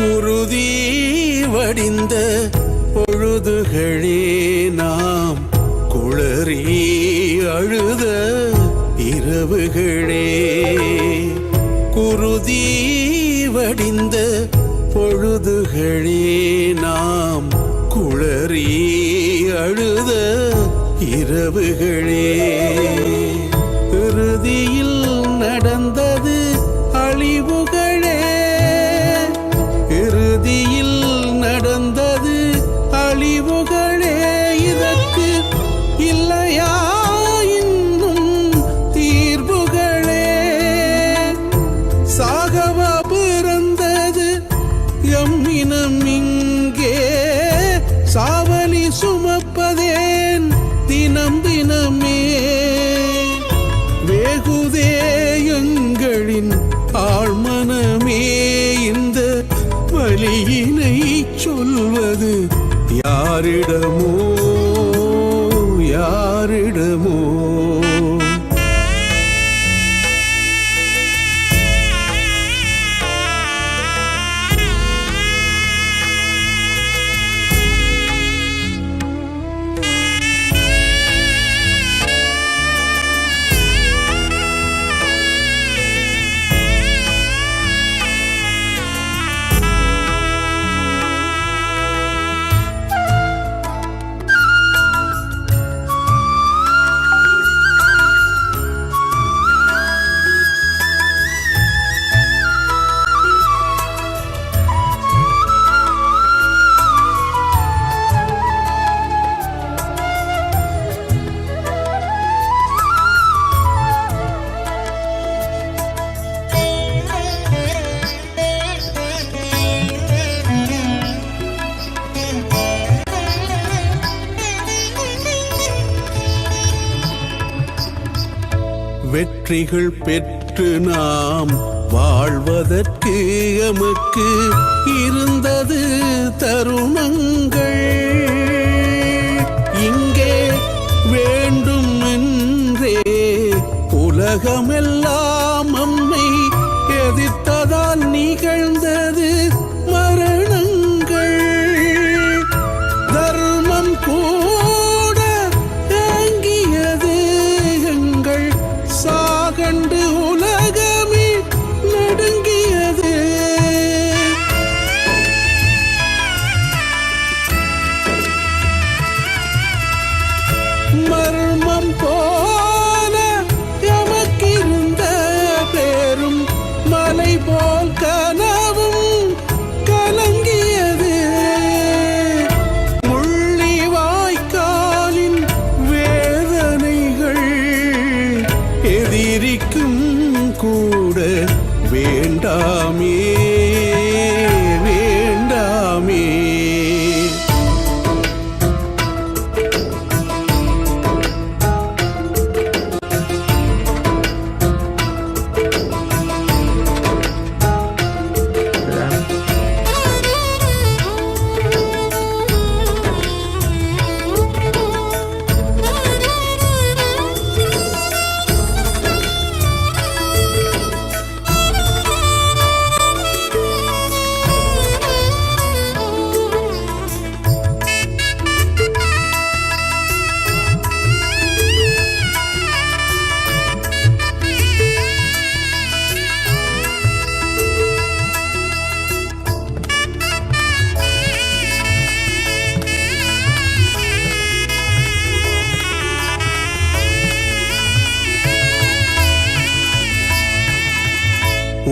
குருதி வடிந்த பொழுதுகளே நாம் குளறி அழுத இரவுகளே, குருதி வடிந்த பொழுதுகளே நாம் குளறி அழுத இரவுகளே, இறுதியில் நடந்தது அழிவுகளே, இறுதியில் நடந்தது அழிவுகளே, இதற்கு இல்லையா இன்னும் தீர்வுகளே? சாகவா பிறந்தது எம்மினம் இங்கே, சாவலி சுமப்பதேன் தினம் தினமே? வேகுதே எங்களின் ஆழ்மனமே, இந்த வலியினை சொல்வது யாரிடமோ யாரிடமோ? வெற்றிகள் பெற்று நாம் வாழ்வதற்கு எமக்கு இருந்தது தருணங்கள், இங்கே வேண்டும் என்றே உலகமெல்லாம் நம்மை எதிர்த்ததால் நிகழ்ந்தது மரணங்கள். தர்மம் கூட தாங்கியது எங்கள் சாகண்டு உலகமே நடுங்கியது. மர்மம் போல எமக்கிருந்த பேரும் மலை போல் கனவும் கலங்கியது. முள்ளி வாய்க்காலின் வேதனைகள் எதிரிக்கும் கூட வேண்டாமே வேண்டாமே.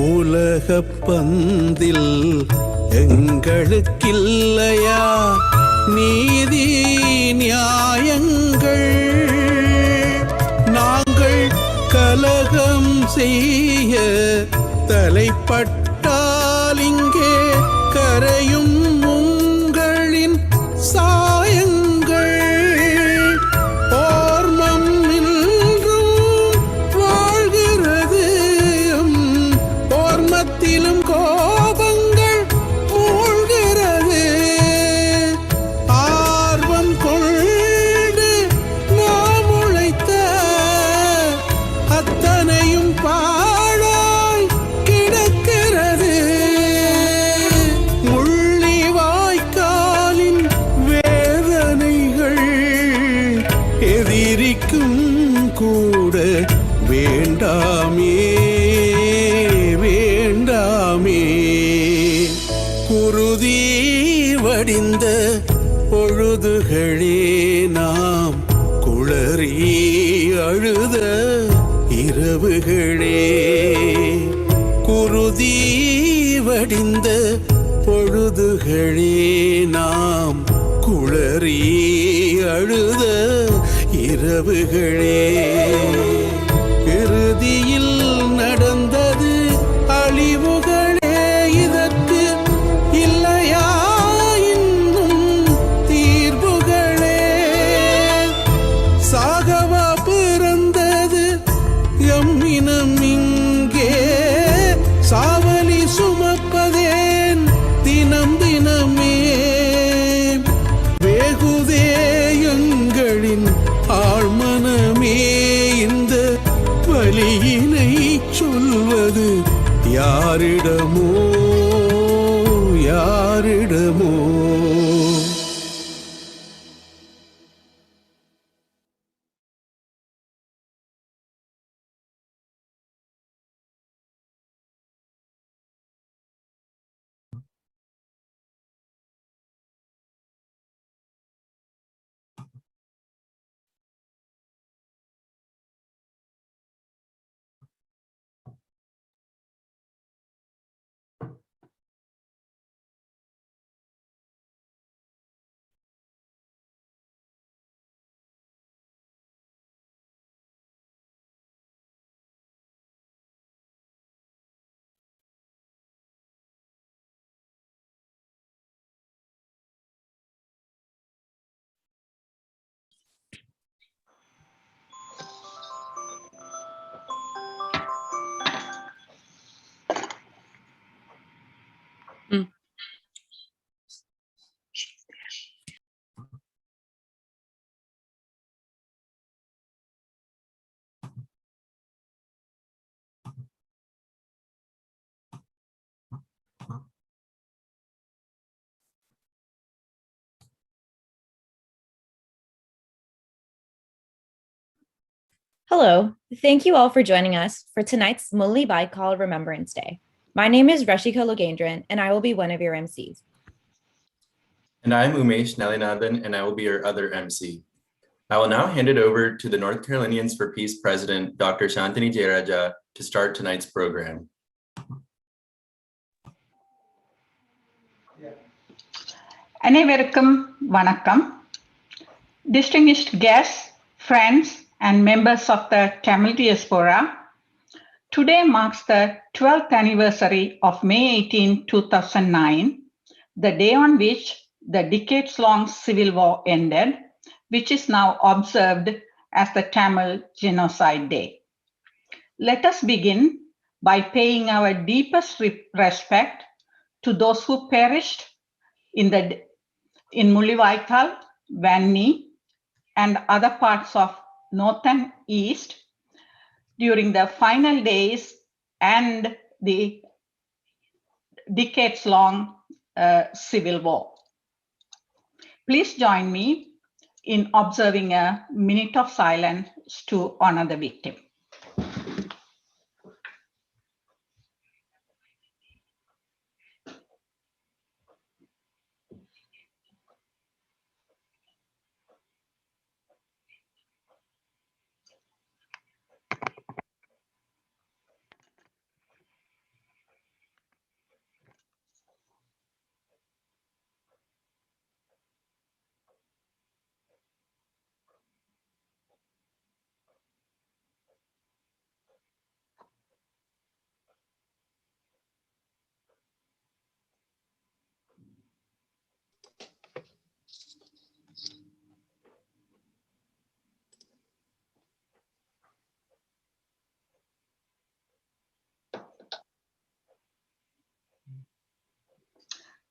உலகப் பந்தில் எங்களுக்கில்லையா நீதி நியாயங்கள்? நாங்கள் கலகம் செய்ய தலைப்பட்டால் இங்கே கரையும் உங்களின் சாயங்கள். ஓர்மம் இன்றும் வாழ்கிறது, ஓர்மத்திலும் கோபங்கள் மூழ்கிறது. ஆர்வம் கொண்டு நாம் உழைத்த அத்தனையும் பாழாய் கிடக்கிறது. கூட வேண்டாமே வேண்டாமே. குருதி வடிந்த பொழுதுகளே நாம் குளறி அழுத இரவுகளே. குருதி வடிந்த பொழுதுகளே நாம் குளறி அழுத இரவுகளே. இறுதியில் நடந்தது அழிவுகளே, இதற்கு இல்லையா இன்னும் தீர்வுகளே? சாகவா பிறந்தது எம்மினம் இங்கே, சாவலி சுமப்பதேன் தினம் தினமே? வேகுதே எங்களின் ஆழ்மனமே, இந்த வலியினை சொல்வது யாரிடமோ யாரிடமோ? Hello, thank you all for joining us for tonight's Mulli Baikal Remembrance Day. My name is Rashika Logendran, and I will be one of your MCs. And I'm Umesh Nalinathan, and I will be your other MC. I will now hand it over to the North Carolinians for Peace President, Dr. Shantini Jayaraja, to start tonight's program. அனைவருக்கும் வணக்கம். Distinguished guests, friends, and members of the Tamil diaspora, today marks the 12th anniversary of May 18, 2009, the day on which the decades-long civil war ended, which is now observed as the Tamil Genocide Day. Let us begin by paying our deepest respect to those who perished in Mullawaithal, Vanni, and other parts of North and East during the final days and the decades-long civil war. Please join me in observing a minute of silence to honor the victim.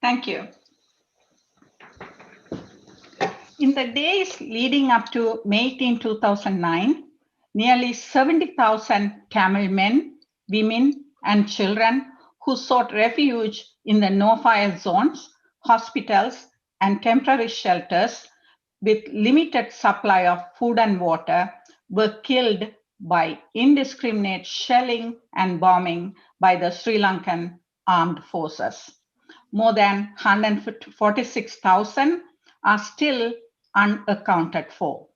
Thank you. In the days leading up to May 18, 2009, nearly 70,000 Tamil men, women, and children who sought refuge in the no-fire zones, hospitals, and temporary shelters with limited supply of food and water were killed by indiscriminate shelling and bombing by the Sri Lankan armed forces. More than 146,000 are still unaccounted for.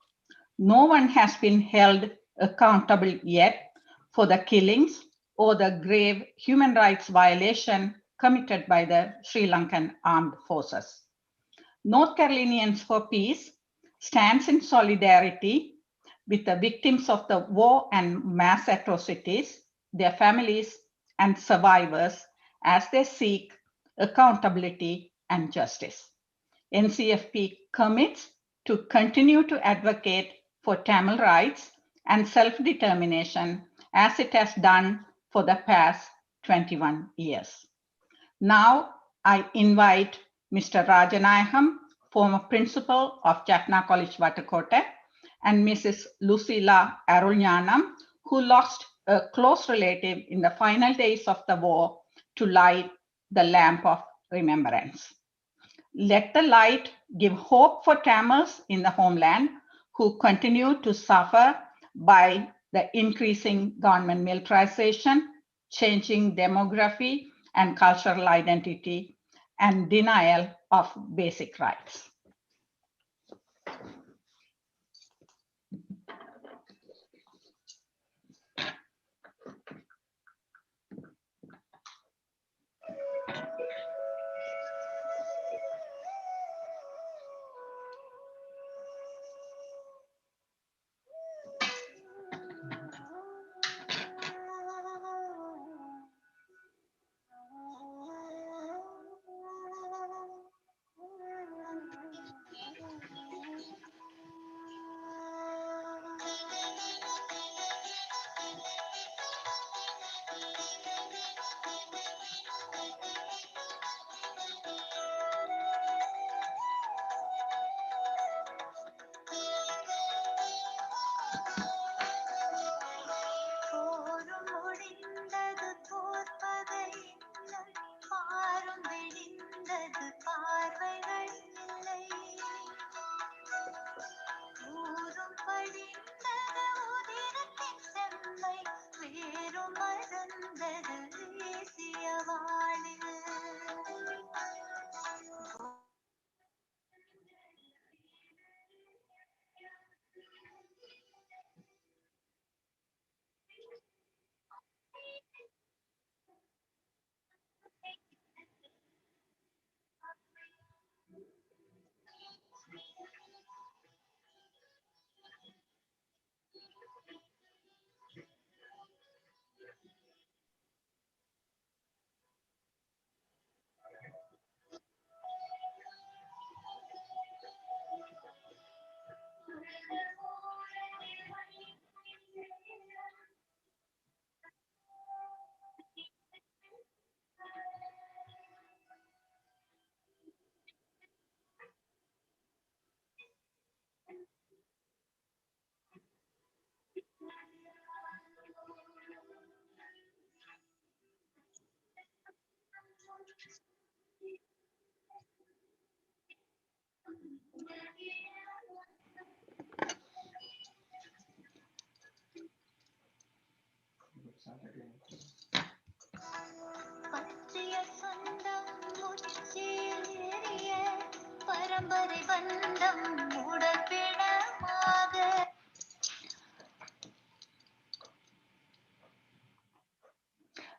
No one has been held accountable yet for the killings or the grave human rights violation committed by the Sri Lankan armed forces. North Carolinians for Peace stands in solidarity with the victims of the war and mass atrocities, their families, and survivors as they seek accountability and justice. NCFP commits to continue to advocate for Tamil rights and self-determination as it has done for the past 21 years. Now I invite Mr. Rajanayagam, former principal of Jaffna College, Vatakotte, and Mrs. Lucila Arulyanam, who lost a close relative in the final days of the war, to light the lamp of remembrance. Let the light give hope for Tamils in the homeland who continue to suffer by the increasing government militarization, changing demography and cultural identity, and denial of basic rights.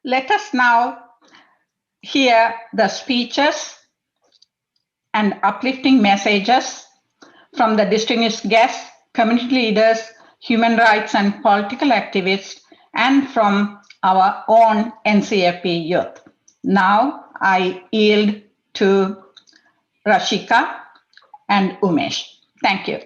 Let us now hear the speeches and uplifting messages from the distinguished guests, community leaders, human rights and political activists, and from our own NCFP youth. Now I yield to Rashika and Umesh. Thank you.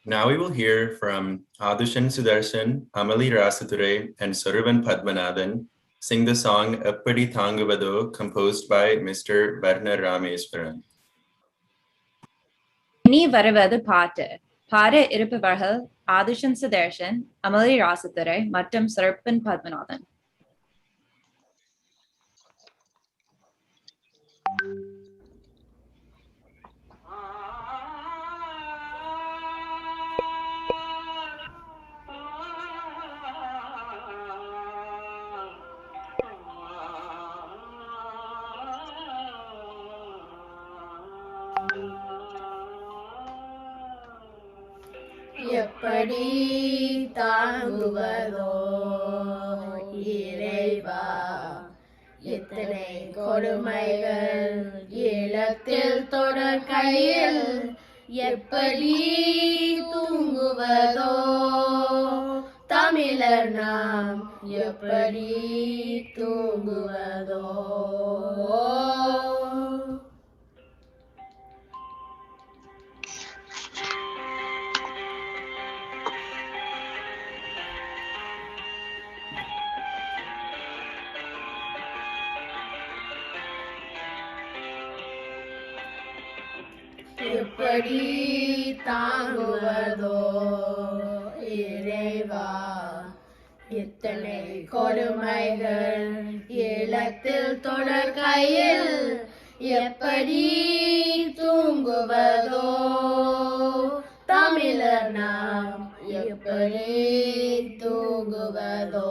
Now we will hear from Adushan Sudarshan, Amali Rasature, and Soruban Padmanathan sing the song Appadi Thanguvado, composed by Mr. Varna Rameswaran. இனி வருவது பாட்டு பாட இருப்பவர்கள் ஆதிஷன் சுதர்ஷன், அமலி ராசத்துறை மற்றும் சரப்பன் பத்மநாதன். எப்படி தாங்குவதோ இறைவா, எத்தனை கொடுமைகள் ஈழத்தில் தொடர் கையில், எப்படி தூங்குவதோ தமிழர் நாம், எப்படி தூங்குவதோ. எப்படி தாங்குவதோ இறைவா, எத்தனை கொடுமைகள் ஈழத்தில் தொடர் கையில், எப்படி தூங்குவதோ தமிழர் நாம், எப்படி தூங்குவதோ.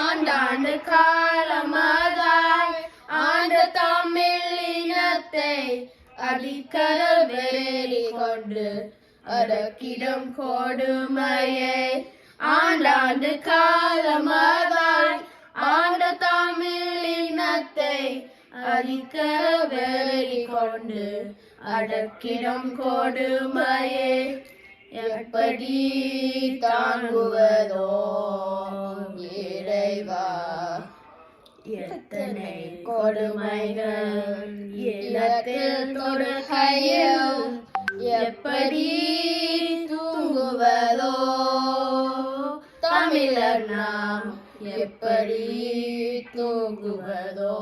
ஆண்டாண்டு காலமாதாய் ஆண்ட தமிழ் இனத்தை அடிக்கடல் வேலி கொண்டு அடக்கிடும் கொடுமையை, ஆண்டாண்டு காலமாதாய் ஆண்ட தமிழ் இனத்தை அடிக்கடல் வேலி கொண்டு அடக்கிடும் கொடுமையை, எப்படி தாங்குவதோ இறைவா, எத்தனை கொடுமைகள் ஈழத்தில் தொடர் கையில், எப்படி தூங்குவதோ தமிழர் நாம், எப்படி தூங்குவதோ.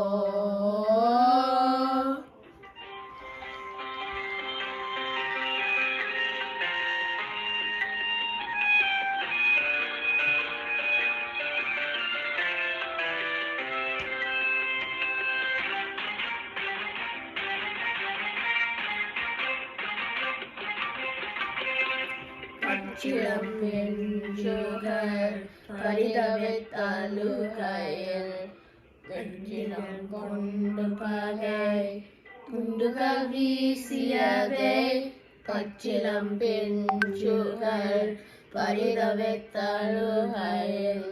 பச்சிளம் பெண்கள் பரிதவித்தழுகையில், வெஞ்சினம் கொண்டு பகை குண்டுகள் வீசியதே, பச்சிளம் பெண்கள் பரிதவித்தழுகையில்,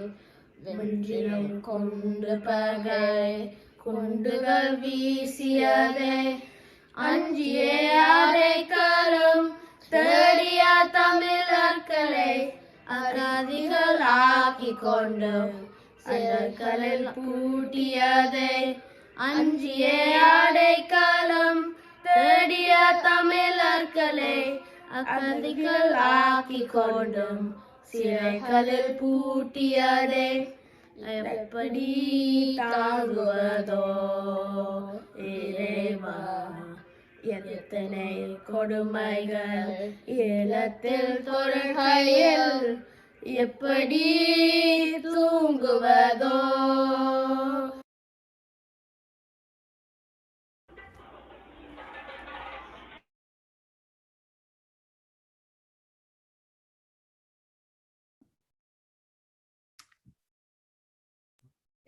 வெஞ்சினம் கொண்டு பகை குண்டுகள் வீசியதே, அஞ்சியே அடைக்கலும் தேடிய தமிழர்களை அகதிகள் ஆக்கிக் கொண்டும் சிறைகளில் பூட்டியதை, அஞ்சியே அடைக்கலும் தேடிய தமிழர்களை அகதிகள் ஆக்கிக் கொண்டும் சிறைகளில் பூட்டியதை, எப்படி தாங்குவதோ இறைவா, எத்தனை கொடுமைகள் ஈழத்தில் தொடர் கையில், எப்படி தூங்குவதோ.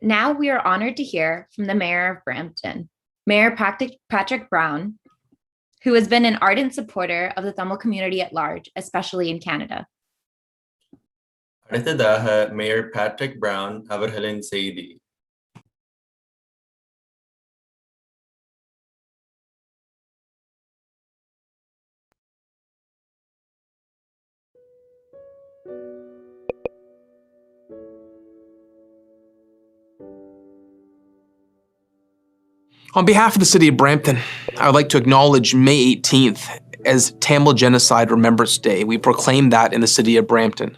Now we are honored to hear from the Mayor of Brampton, Mayor Patrick Brown, who has been an ardent supporter of the Tamil community at large, especially in Canada. அடுத்ததாக மேயர் பேட்ரிக் பிரவுன் அவர்களின் செய்தி. On behalf of the city of Brampton, I would like to acknowledge May 18th as Tamil Genocide Remembrance Day. We proclaim that in the city of Brampton.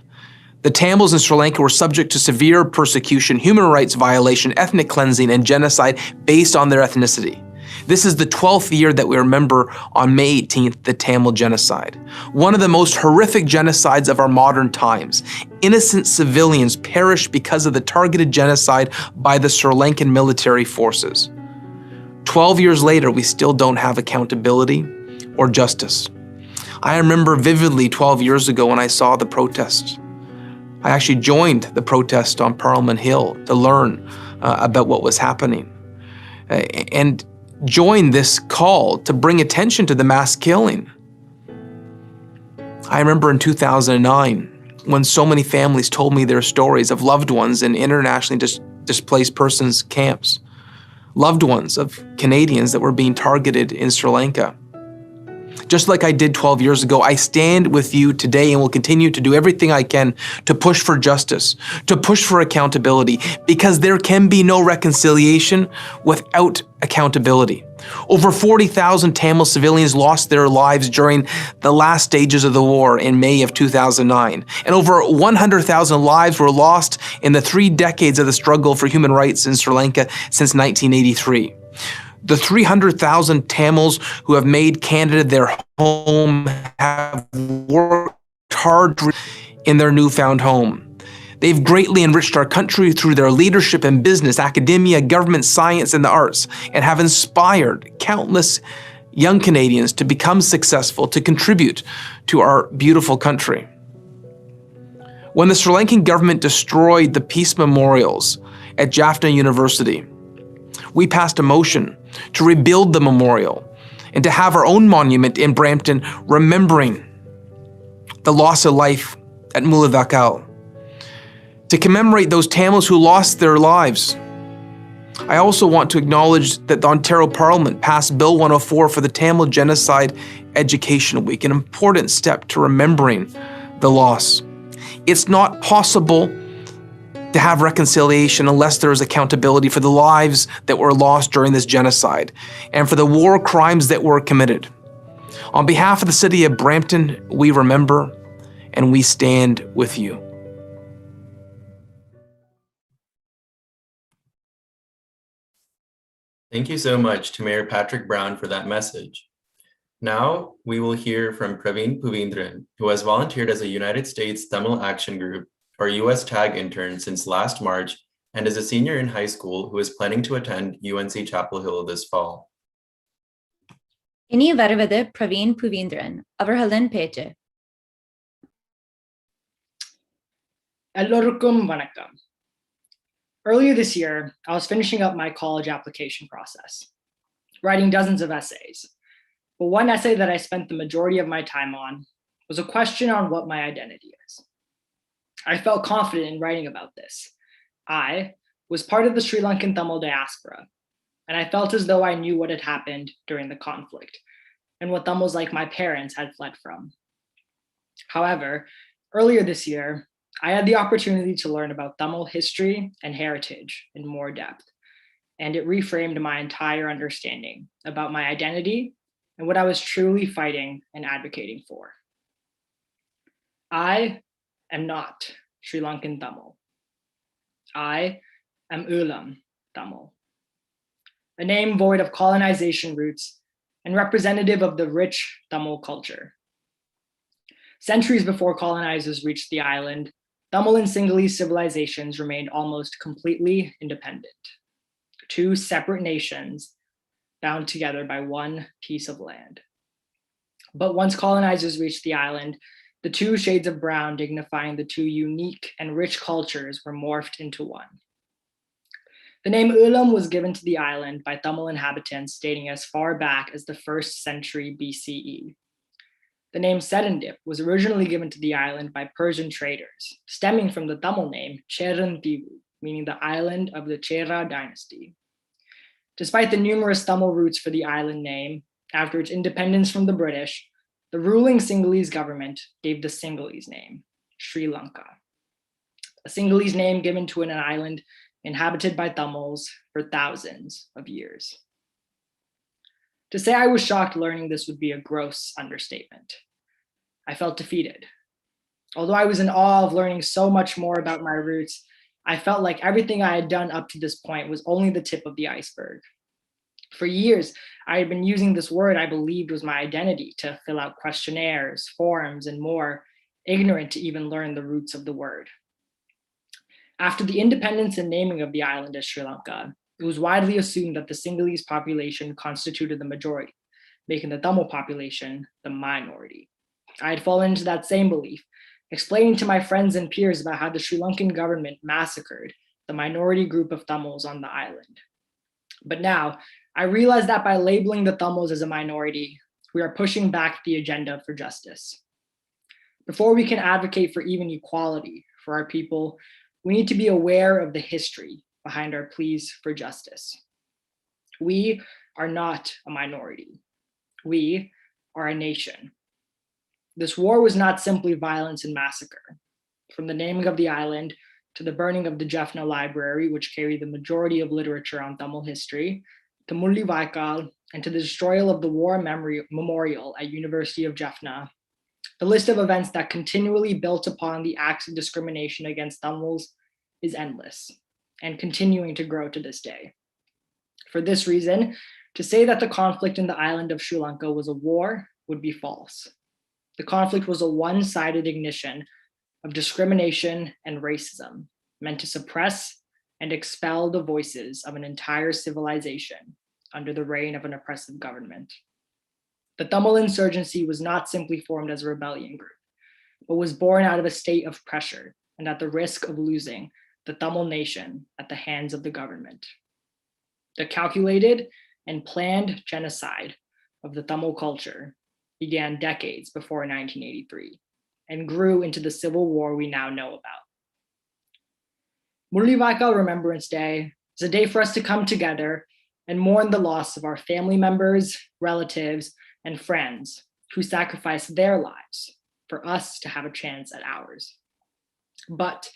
The Tamils in Sri Lanka were subject to severe persecution, human rights violation, ethnic cleansing, and genocide based on their ethnicity. This is the 12th year that we remember on May 18th the Tamil Genocide, one of the most horrific genocides of our modern times. Innocent civilians perished because of the targeted genocide by the Sri Lankan military forces. 12 years later, we still don't have accountability or justice. I remember vividly 12 years ago when I saw the protests. I actually joined the protest on Parliament Hill to learn about what was happening and joined this call to bring attention to the mass killing. I remember in 2009 when so many families told me their stories of loved ones in internationally displaced persons camps, loved ones of Canadians that were being targeted in Sri Lanka. Just like I did 12 years ago, I stand with you today and will continue to do everything I can to push for justice, to push for accountability, because there can be no reconciliation without accountability. Over 40,000 Tamil civilians lost their lives during the last stages of the war in May of 2009, and over 100,000 lives were lost in the 3 decades of the struggle for human rights in Sri Lanka since 1983. The 300,000 Tamils who have made Canada their home have worked hard in their newfound home. They've greatly enriched our country through their leadership in business, academia, government, science, and the arts, and have inspired countless young Canadians to become successful, to contribute to our beautiful country. When the Sri Lankan government destroyed the peace memorials at Jaffna University, we passed a motion to rebuild the memorial and to have our own monument in Brampton remembering the loss of life at Muladakal, to commemorate those Tamils who lost their lives. I also want to acknowledge that the Ontario Parliament passed Bill 104 for the Tamil Genocide Education Week, an important step to remembering the loss. It's not possible to have reconciliation unless there is accountability for the lives that were lost during this genocide and for the war crimes that were committed. On behalf of the city of Brampton, we remember and we stand with you. Thank you so much to Mayor Patrick Brown for that message. Now we will hear from Praveen Puvendran, who has volunteered as a United States Tamil Action Group or US TAG intern since last March and is a senior in high school who is planning to attend UNC Chapel Hill this fall. இனி வருவது பிரவீன் புவீந்திரன் அவர்களின் பேச்சு. எல்லோருக்கும் வணக்கம். Earlier this year, I was finishing up my college application process, writing dozens of essays. But one essay that I spent the majority of my time on was a question on what my identity is. I felt confident in writing about this. I was part of the Sri Lankan Tamil diaspora, and I felt as though I knew what had happened during the conflict and what Tamils like my parents had fled from. However, earlier this year, I had the opportunity to learn about Tamil history and heritage in more depth, and it reframed my entire understanding about my identity and what I was truly fighting and advocating for. I am not Sri Lankan Tamil. I am Ulam Tamil, a name void of colonization roots and representative of the rich Tamil culture. Centuries before colonizers reached the island, Tamil and Sinhalese civilizations remained almost completely independent, 2 separate nations bound together by one piece of land. But once colonizers reached the island, the 2 shades of brown dignifying the 2 unique and rich cultures were morphed into one. The name Ulam was given to the island by Tamil inhabitants dating as far back as the 1st century BCE. The name Serendip was originally given to the island by Persian traders, stemming from the Tamil name Cherandivu, meaning the island of the Chera dynasty. Despite the numerous Tamil roots for the island name, after its independence from the British, the ruling Sinhalese government gave the Sinhalese name, Sri Lanka, a Sinhalese name given to an island inhabited by Tamils for thousands of years. To say I was shocked learning this would be a gross understatement. I felt defeated. Although I was in awe of learning so much more about my roots, I felt like everything I had done up to this point was only the tip of the iceberg. For years, I had been using this word I believed was my identity to fill out questionnaires, forms, and more, ignorant to even learn the roots of the word. After the independence and naming of the island as Sri Lanka, it was widely assumed that the Sinhalese population constituted the majority, making the Tamil population the minority. I had fallen into that same belief, explaining to my friends and peers about how the Sri Lankan government massacred the minority group of Tamils on the island. But now, I realize that by labeling the Tamils as a minority, we are pushing back the agenda for justice. Before we can advocate for even equality for our people, we need to be aware of the history behind our pleas for justice. We are not a minority. We are a nation. This war was not simply violence and massacre. From the naming of the island to the burning of the Jaffna Library, which carried the majority of literature on Tamil history, to Mulli Vaikal, and to the destroyal of the War Memorial at University of Jaffna, the list of events that continually built upon the acts of discrimination against Tamils is endless and continuing to grow to this day. For this reason, to say that the conflict in the island of Sri Lanka was a war would be false. The conflict was a one-sided ignition of discrimination and racism meant to suppress and expel the voices of an entire civilization under the reign of an oppressive government. The Tamil insurgency was not simply formed as a rebellion group, but was born out of a state of pressure and at the risk of losing the Tamil nation at the hands of the government. The calculated and planned genocide of the Tamil culture began decades before 1983 and grew into the civil war we now know about. Mulli Vaikal Remembrance Day is a day for us to come together and mourn the loss of our family members, relatives, and friends who sacrificed their lives for us to have a chance at ours. But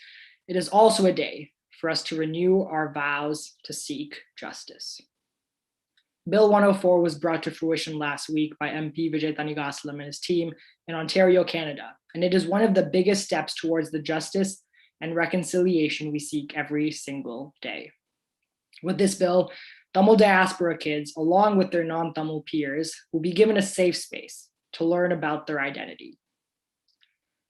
it is also a day for us to renew our vows to seek justice. Bill 104 was brought to fruition last week by MP Vijay Thanigasalam and his team in Ontario, Canada, and it is one of the biggest steps towards the justice and reconciliation we seek every single day. With this bill, Tamil diaspora kids, along with their non-Tamil peers, will be given a safe space to learn about their identity.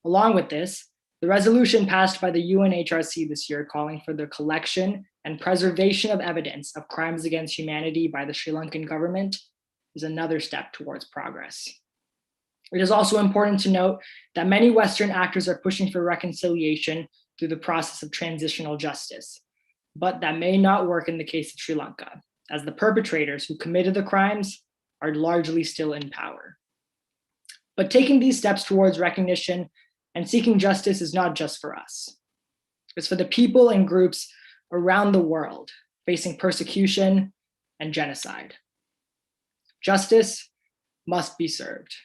Along with this, the resolution passed by the UNHRC this year calling for the collection and preservation of evidence of crimes against humanity by the Sri Lankan government is another step towards progress. It is also important to note that many Western actors are pushing for reconciliation through the process of transitional justice, but that may not work in the case of Sri Lanka, as the perpetrators who committed the crimes are largely still in power. But taking these steps towards recognition and seeking justice is not just for us. It's for the people and groups around the world facing persecution and genocide. Justice must be served,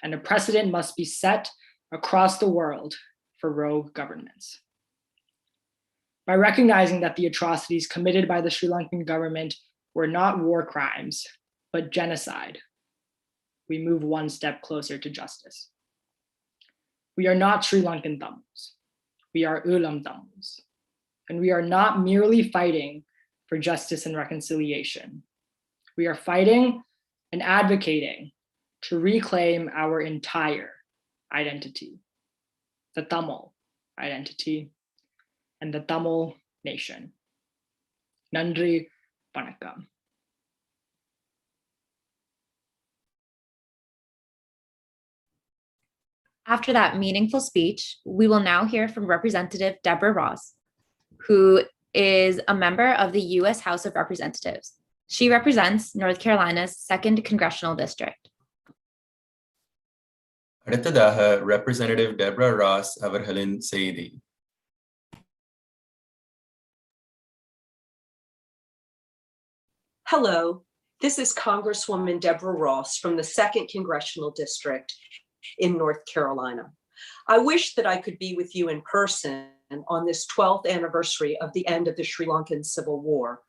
and a precedent must be set across the world for rogue governments. By recognizing that the atrocities committed by the Sri Lankan government were not war crimes, but genocide, we move one step closer to justice. We are not Sri Lankan Tamils. We are Ulam Tamils. And we are not merely fighting for justice and reconciliation. We are fighting and advocating to reclaim our entire identity, the Tamil identity, and the Tamil nation. Nandri Vanakkam. After that meaningful speech, we will now hear from Representative Deborah Ross, who is a member of the U.S. House of Representatives. She represents North Carolina's 2nd Congressional District. அடுத்ததாக Representative Deborah Ross அவர்களின் செய்தி. Hello, this is Congresswoman Deborah Ross from the 2nd Congressional District in North Carolina. I wish that I could be with you in person on this 12th anniversary of the end of the Sri Lankan Civil War,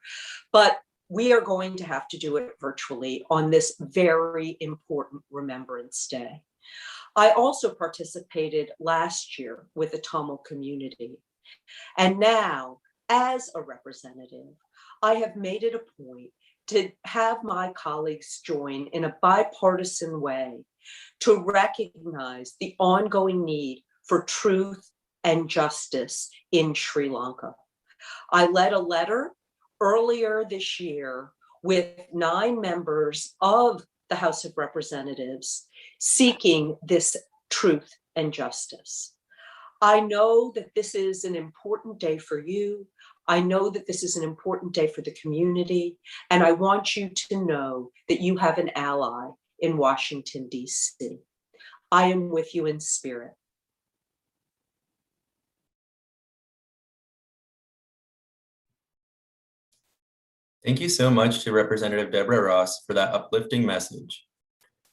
but we are going to have to do it virtually on this very important Remembrance Day. I also participated last year with the Tamil community. And now, as a representative, I have made it a point to have my colleagues join in a bipartisan way to recognize the ongoing need for truth and justice in Sri Lanka. I led a letter earlier this year with 9 members of the House of Representatives seeking this truth and justice. I know that this is an important day for you. I know that this is an important day for the community, and I want you to know that you have an ally in Washington, D.C. I am with you in spirit. Thank you so much to Representative Deborah Ross for that uplifting message.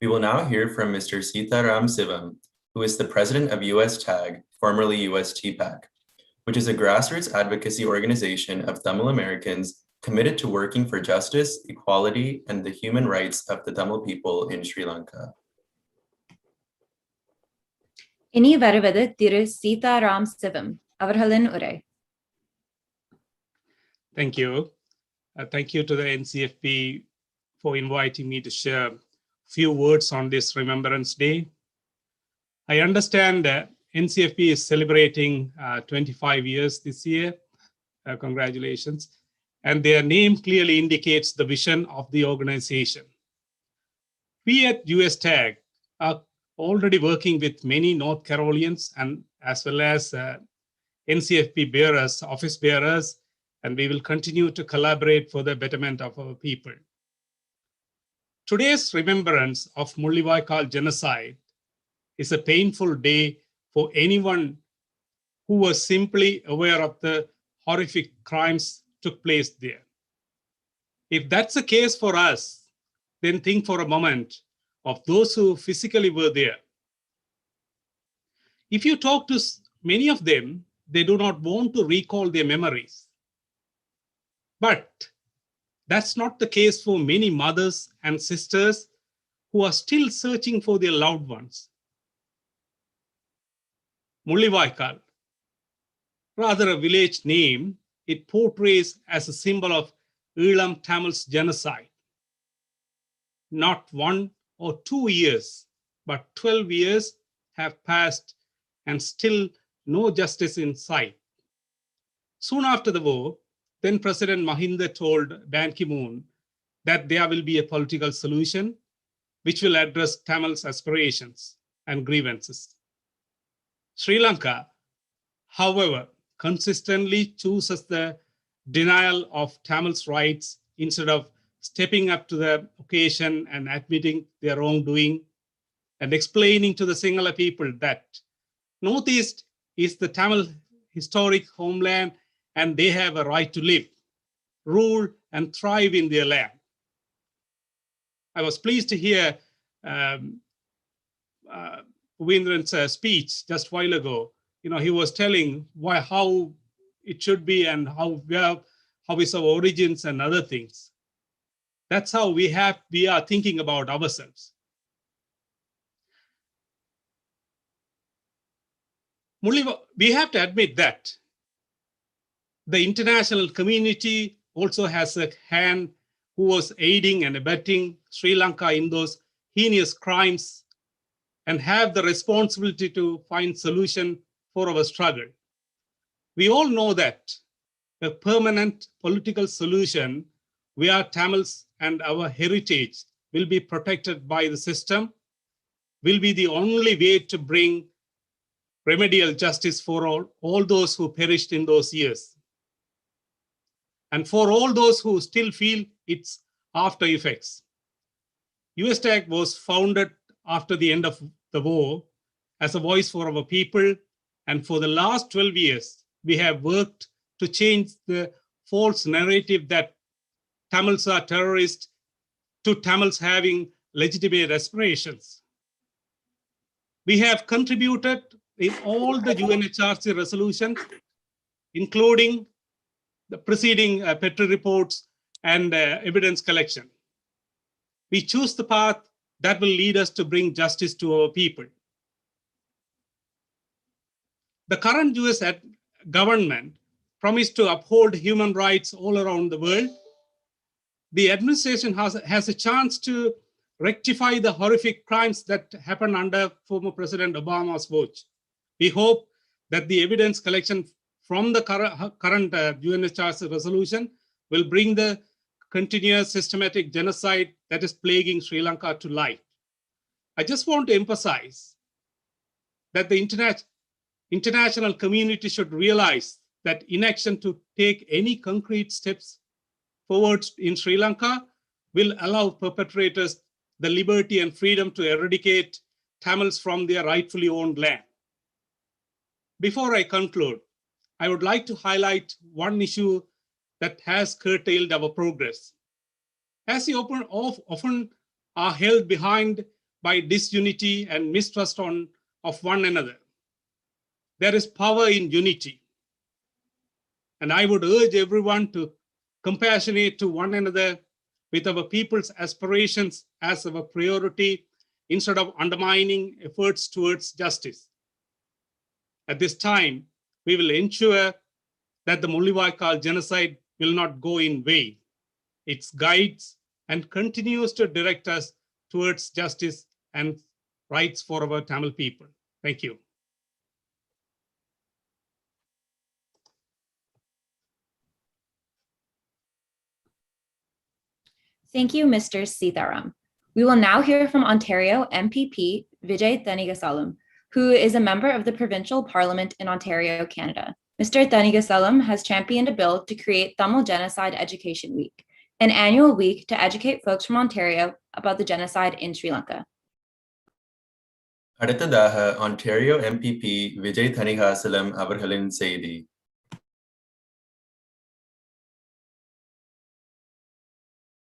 We will now hear from Mr. Sitaram Sivam, who is the president of US TAG, formerly US TPAC, which is a grassroots advocacy organization of Tamil Americans committed to working for justice, equality, and the human rights of the Tamil people in Sri Lanka. இனி வருவது திரு சீதாராம் சிவம் அவர்களின் உரை. Thank you. Thank you to the NCFP for inviting me to share a few words on this Remembrance Day. I understand that NCFP is celebrating 25 years this year. Congratulations. And their name clearly indicates the vision of the organization. We at US TAG are already working with many North Carolinians and as well as NCFP bearers, office bearers, and we will continue to collaborate for the betterment of our people. Today's remembrance of Mullawaikal genocide is a painful day for anyone who was simply aware of the horrific crimes took place there. If that's the case for us, then think for a moment of those who physically were there. If you talk to many of them, they do not want to recall their memories. But that's not the case for many mothers and sisters who are still searching for their loved ones. Mullawaikal, rather a village name, it portrays as a symbol of Elam Tamil's genocide. Not 1 or 2 years, but 12 years have passed and still no justice in sight. Soon after the war, then President Mahinda told Ban Ki-moon that there will be a political solution which will address Tamil's aspirations and grievances. Sri Lanka, however, consistently chooses the denial of Tamil's rights instead of stepping up to the occasion and admitting their wrongdoing and explaining to the Sinhala people that Northeast is the Tamil historic homeland and they have a right to live, rule, and thrive in their land. I was pleased to hear Ravindran's speech just a while ago. He was telling how it should be and how is our origins and other things. That's how we are thinking about ourselves. We have to admit that the international community also has a hand who was aiding and abetting Sri Lanka in those heinous crimes and have the responsibility to find solution for our struggle. We all know that a permanent political solution where Tamils and our heritage will be protected by the system will be the only way to bring remedial justice for all those who perished in those years. And for all those who still feel its after effects. USTAG was founded after the end of the war as a voice for our people, and for the last 12 years, we have worked to change the false narrative that Tamils are terrorists to Tamils having legitimate aspirations. We have contributed in all the UNHRC resolutions, including the preceding Petri reports and evidence collection. We choose the path that will lead us to bring justice to our people. The current US government promised to uphold human rights all around the world. The administration has a chance to rectify the horrific crimes that happened under former President Obama's watch. We hope that the evidence collection from the current UNHRC resolution will bring the continuous systematic genocide that is plaguing Sri Lanka to light. I just want to emphasize that the international community should realize that inaction to take any concrete steps forward in Sri Lanka will allow perpetrators the liberty and freedom to eradicate Tamils from their rightfully owned land. Before I conclude, I would like to highlight one issue that has curtailed our progress. As we often are held behind by disunity and mistrust of one another, there is power in unity. And I would urge everyone to compassionate to one another with our people's aspirations as our priority instead of undermining efforts towards justice. At this time, we will ensure that the Mullawaikal genocide will not go in vain. It guides and continues to direct us towards justice and rights for our Tamil people. Thank you. Thank you, Mr. Sitharam. We will now hear from Ontario MPP Vijay Thanigasalam, who is a member of the Provincial Parliament in Ontario, Canada. Mr. Thanigasalam has championed a bill to create Tamil Genocide Education Week, an annual week to educate folks from Ontario about the genocide in Sri Lanka. அடுத்ததாக Ontario MPP Vijay Thanikachalam அவர்களின் செய்தி.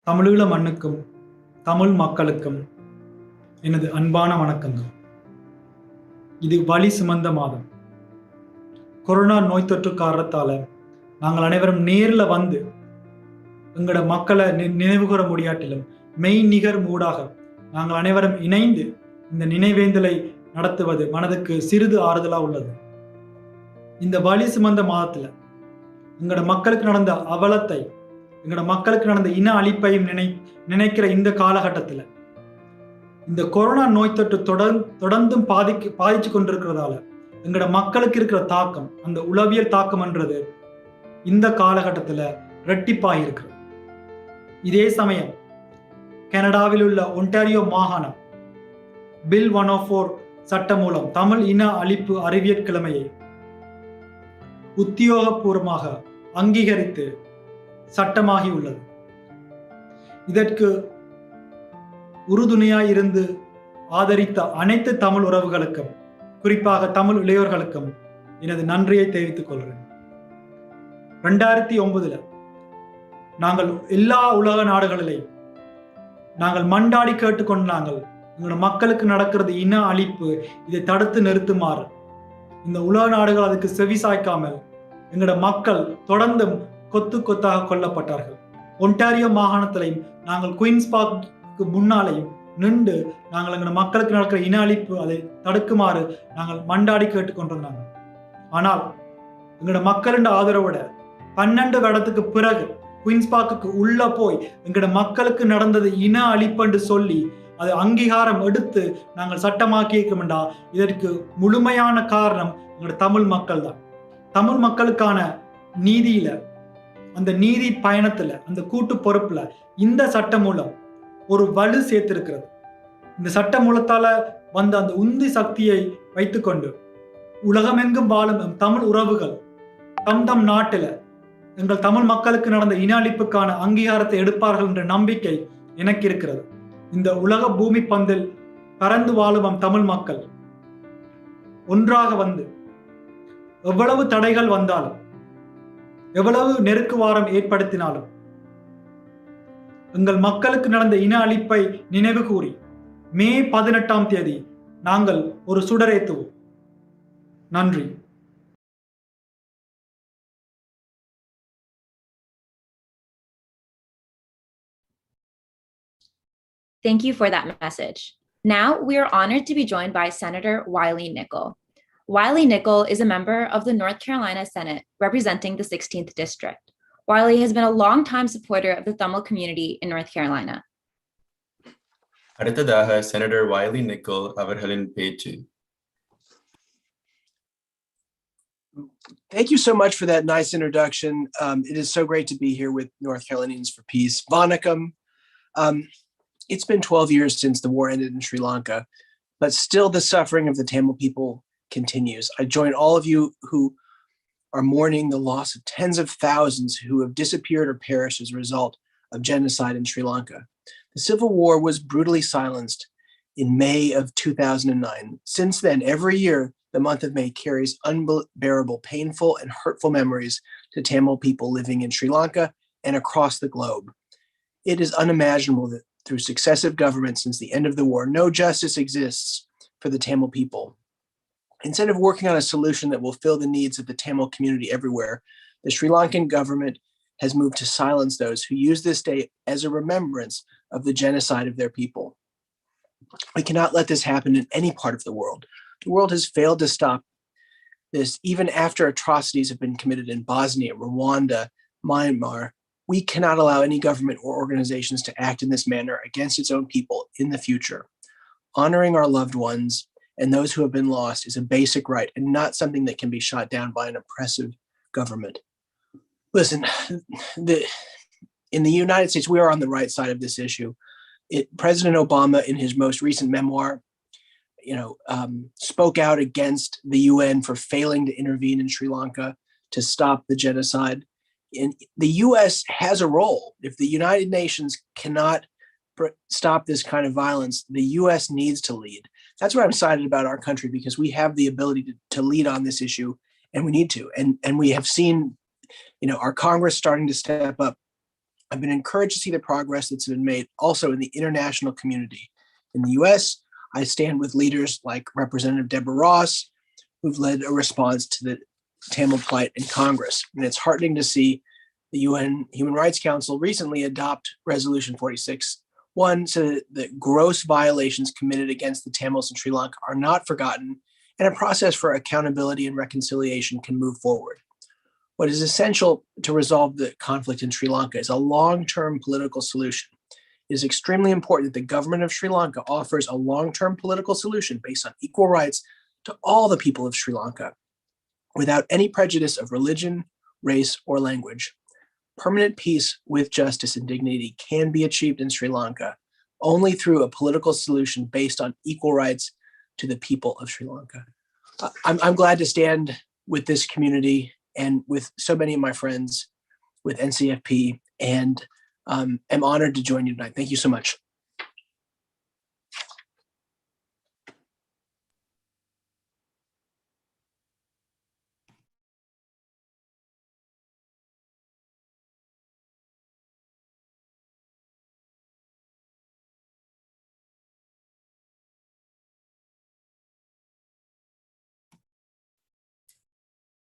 தமிழீழ மண்ணுக்கும் தமிழ் மக்களுக்கும் எனது அன்பான வணக்கங்கள். இது வலி சுமந்த மாதம். கொரோனா நோய் தொற்று காரணத்தால நாங்கள் அனைவரும் நேரில் வந்து எங்களோட மக்களை நினைவுகூர முடியாட்டிலும் மெய் நிகர் மூடாக நாங்கள் அனைவரும் இணைந்து இந்த நினைவேந்தலை நடத்துவது மனதுக்கு சிறிது ஆறுதலாக உள்ளது. இந்த வலி சுமந்த மாதத்துல எங்களோட மக்களுக்கு நடந்த அவலத்தை, எங்களோட மக்களுக்கு நடந்த இன அழிப்பையும் நினைக்கிற இந்த காலகட்டத்தில் இந்த கொரோனா நோய் தொற்று தொடர்ந்தும் பாதிச்சு கொண்டிருக்கிறதால எங்களோட மக்களுக்கு இருக்கிற தாக்கம், அந்த உளவியல் தாக்கம்ன்றது இந்த காலகட்டத்தில் ரெட்டிப்பாக இருக்கிறது. இதே சமயம் கனடாவில் உள்ள ஒன்டாரியோ மாகாணம் பில் 104 சட்டம் மூலம் தமிழ் இன அழிப்பு அறிவியற்கிழமையை உத்தியோகபூர்வமாக அங்கீகரித்து சட்டமாகி உள்ளது. இதற்கு உறுதுணையாய் இருந்து ஆதரித்த அனைத்து தமிழ் உறவுகளுக்கும், குறிப்பாக தமிழ் இளையோர்களுக்கும் எனது நன்றியை தெரிவித்துக் கொள்கிறேன். 2009 நாங்கள் எல்லா உலக நாடுகளிலேயும் நாங்கள் மண்டாடி கேட்டுக்கொண்டு நாங்கள் எங்களோட மக்களுக்கு நடக்கிறது இன அழிப்பு, இதை தடுத்து நிறுத்துமாறு இந்த உலக நாடுகள் அதுக்கு செவி சாய்க்காமல் எங்களோட மக்கள் தொடர்ந்தும் கொத்து கொத்தாக கொல்லப்பட்டார்கள். ஒன்டாரியோ மாகாணத்திலையும் நாங்கள் குயின்ஸ் பார்க்கு முன்னாலேயும் நின்று நாங்கள் எங்களோட மக்களுக்கு நடக்கிற இன அழிப்பு அதை தடுக்குமாறு நாங்கள் மண்டாடி கேட்டுக்கொண்டிருந்தாங்க. ஆனால் எங்களோட மக்களின் ஆதரவோட 12 வருடத்துக்கு பிறகு குயின்ஸ் பார்க்கு உள்ள போய் எங்களோட மக்களுக்கு நடந்தது இன அழிப்புன்னு சொல்லி அது அங்கீகாரம் எடுத்து நாங்கள் சட்டமாக்கி இருக்கமெண்டா இதற்கு முழுமையான காரணம் எங்களோட தமிழ் மக்கள் தான். தமிழ் மக்களுக்கான நீதியில, அந்த நீதி பயணத்துல, அந்த கூட்டு பொறுப்புல இந்த சட்ட மூலம் ஒரு வலு சேர்த்திருக்கிறது. இந்த சட்ட மூலத்தால வந்த அந்த உந்தி சக்தியை வைத்துக்கொண்டு உலகமெங்கும் வாழும் தமிழ் உறவுகள் தம் நாட்டில எங்கள் தமிழ் மக்களுக்கு நடந்த இன அழிப்புக்கான அங்கீகாரத்தை எடுப்பார்கள் என்ற நம்பிக்கை எனக்கு இருக்கிறது. இந்த உலக பூமி பந்தில் பறந்து வாழும் தமிழ் மக்கள் ஒன்றாக வந்து எவ்வளவு தடைகள் வந்தாலும், எவ்வளவு நெருக்குவாரம் ஏற்படுத்தினாலும் எங்கள் மக்களுக்கு நடந்த இன அழிப்பை நினைவு கூறி மே 18 நாங்கள் ஒரு சுடரேத்துவோம். நன்றி. Thank you for that message. Now we are honored to be joined by Senator Wiley Nickel. Wiley Nickel is a member of the North Carolina Senate representing the 16th District. Wiley has been a longtime supporter of the Tamil community in North Carolina. அடுத்ததாக Senator Wiley Nickel அவர்களின் பேச்சு. Thank you so much for that nice introduction. It is so great to be here with North Carolinians for Peace. Vanakkam. It's been 12 years since the war ended in Sri Lanka, but still the suffering of the Tamil people continues. I join all of you who are mourning the loss of tens of thousands who have disappeared or perished as a result of genocide in Sri Lanka. The civil war was brutally silenced in May of 2009. Since then, every year, the month of May carries unbearable, painful, and hurtful memories to Tamil people living in Sri Lanka and across the globe. It is unimaginable that through successive governments since the end of the war, no justice exists for the Tamil people. Instead of working on a solution that will fill the needs of the Tamil community everywhere, the Sri Lankan government has moved to silence those who use this day as a remembrance of the genocide of their people. We cannot let this happen in any part of the world. The world has failed to stop this even after atrocities have been committed in Bosnia, Rwanda, Myanmar. We cannot allow any government or organizations to act in this manner against its own people in the future. Honoring our loved ones and those who have been lost is a basic right and not something that can be shot down by an oppressive government. Listen, in the United States, we are on the right side of this issue. President Obama, in his most recent memoir, spoke out against the UN for failing to intervene in Sri Lanka to stop the genocide. And the US has a role. If the United Nations cannot stop this kind of violence, the US needs to lead. That's why I'm excited about our country, because we have the ability to lead on this issue, and we need to. And we have seen, our Congress starting to step up. I've been encouraged to see the progress that's been made also in the international community. In the US, I stand with leaders like Representative Deborah Ross, who've led a response to the Tamil plight in Congress. And it's heartening to see the UN Human Rights Council recently adopt Resolution 46-1 so that the gross violations committed against the Tamils in Sri Lanka are not forgotten, and a process for accountability and reconciliation can move forward. What is essential to resolve the conflict in Sri Lanka is a long-term political solution. It is extremely important that the government of Sri Lanka offers a long-term political solution based on equal rights to all the people of Sri Lanka, without any prejudice of religion, race, or language. Permanent peace with justice and dignity can be achieved in Sri Lanka only through a political solution based on equal rights to the people of Sri Lanka. I'm glad to stand with this community and with so many of my friends with NCFP, and am honored to join you tonight. Thank you so much.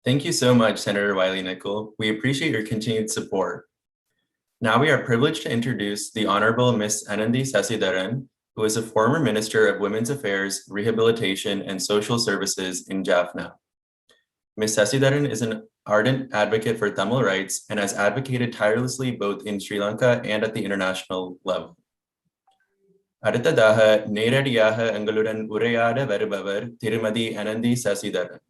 Thank you so much, Senator Wiley Nickel. We appreciate your continued support. Now we are privileged to introduce the Honorable Ms. Anandi Sasidharan, who is a former Minister of Women's Affairs, Rehabilitation, and Social Services in Jaffna. Ms. Sasidharan is an ardent advocate for Tamil rights and has advocated tirelessly both in Sri Lanka and at the international level. அடுத்ததாக நேரடியாக எங்களுடன் உரையாட வருபவர் திருமதி அனந்தி சசிதரன்.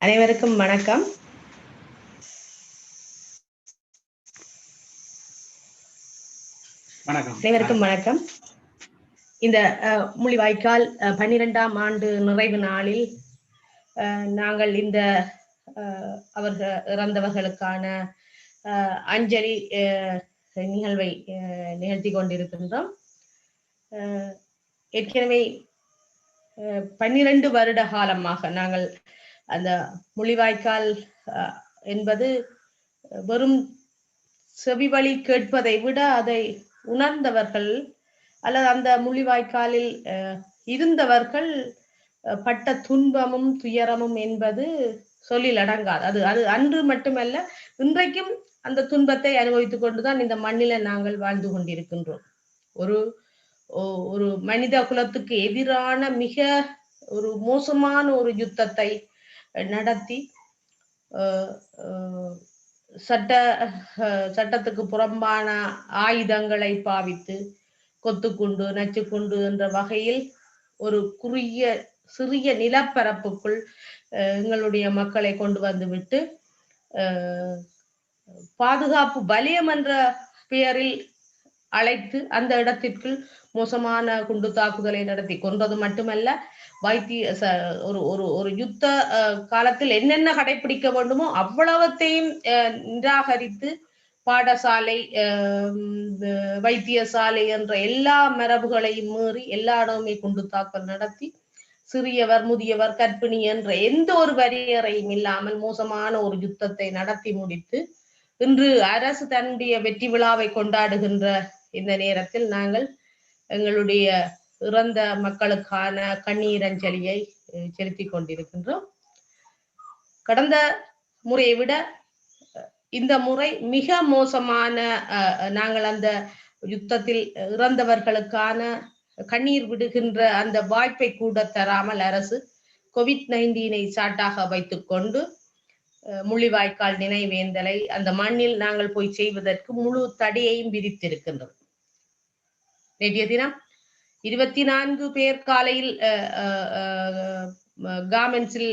அனைவருக்கும் வணக்கம். அனைவருக்கும் வணக்கம். இந்த முள்ளிவாய்க்கால் 12ஆம் ஆண்டு நிறைவு நாளில் நாங்கள் இந்த அவர்கள் இறந்தவர்களுக்கான அஞ்சலி நிகழ்வை நிகழ்த்தி கொண்டிருக்கின்றோம். ஏற்கனவே 12 வருட காலமாக நாங்கள் அந்த முள்ளிவாய்க்கால் என்பது வெறும் செவிவழி கேட்பதை விட அதை உணர்ந்தவர்கள் அல்லது அந்த முள்ளிவாய்க்காலில் இருந்தவர்கள் பட்ட துன்பமும் துயரமும் என்பது சொல்லில் அடங்காது. அது அது அன்று மட்டுமல்ல, இன்றைக்கும் அந்த துன்பத்தை அனுபவித்துக் கொண்டுதான் இந்த மண்ணில நாங்கள் வாழ்ந்து கொண்டிருக்கின்றோம். ஒரு ஒரு மனித குலத்துக்கு எதிரான மிக ஒரு மோசமான ஒரு யுத்தத்தை நடத்தி சட்டத்துக்கு புறம்பான ஆயுதங்களை பாவித்து கொத்துக்குண்டு நச்சுக்குண்டு என்ற வகையில் ஒரு குறுகிய சிறிய நிலப்பரப்புக்குள் எங்களுடைய மக்களை கொண்டு வந்து விட்டு பாதுகாப்பு வலயம் என்ற பெயரில் அழைத்து அந்த இடத்திற்குள் மோசமான குண்டு தாக்குதலை நடத்தி கொன்றது மட்டுமல்ல, ஒரு யுத்த காலத்தில் என்னென்ன கடைபிடிக்க வேண்டுமோ அவ்வளவத்தையும் நிராகரித்து பாடசாலை வைத்தியசாலை என்ற எல்லா மரபுகளையும் மீறி எல்லா இடமுமே குண்டு தாக்கல் நடத்தி சிறியவர் முதியவர் கர்ப்பிணி என்ற எந்த ஒரு வரையறையும் இல்லாமல் மோசமான ஒரு யுத்தத்தை நடத்தி முடித்து இன்று அரசு தன்னுடைய வெற்றி விழாவை கொண்டாடுகின்ற இந்த நேரத்தில் நாங்கள் எங்களுடைய இறந்த மக்களுக்கான கண்ணீர் அஞ்சலியை செலுத்திக் கொண்டிருக்கின்றோம். கடந்த முறையை விட இந்த முறை மிக மோசமான நாங்கள் அந்த யுத்தத்தில் இறந்தவர்களுக்கான கண்ணீர் விடுகின்ற அந்த வாய்ப்பை கூட தராமல் அரசு COVID-19 சாட்டாக வைத்துக் கொண்டு முள்ளிவாய்க்கால் நினைவேந்தலை அந்த மண்ணில் நாங்கள் போய் செய்வதற்கு முழு தடையையும் விதித்திருக்கின்றது. நேற்றைய தினம் 24 பேர் காலையில் கார்மெண்ட்ஸில்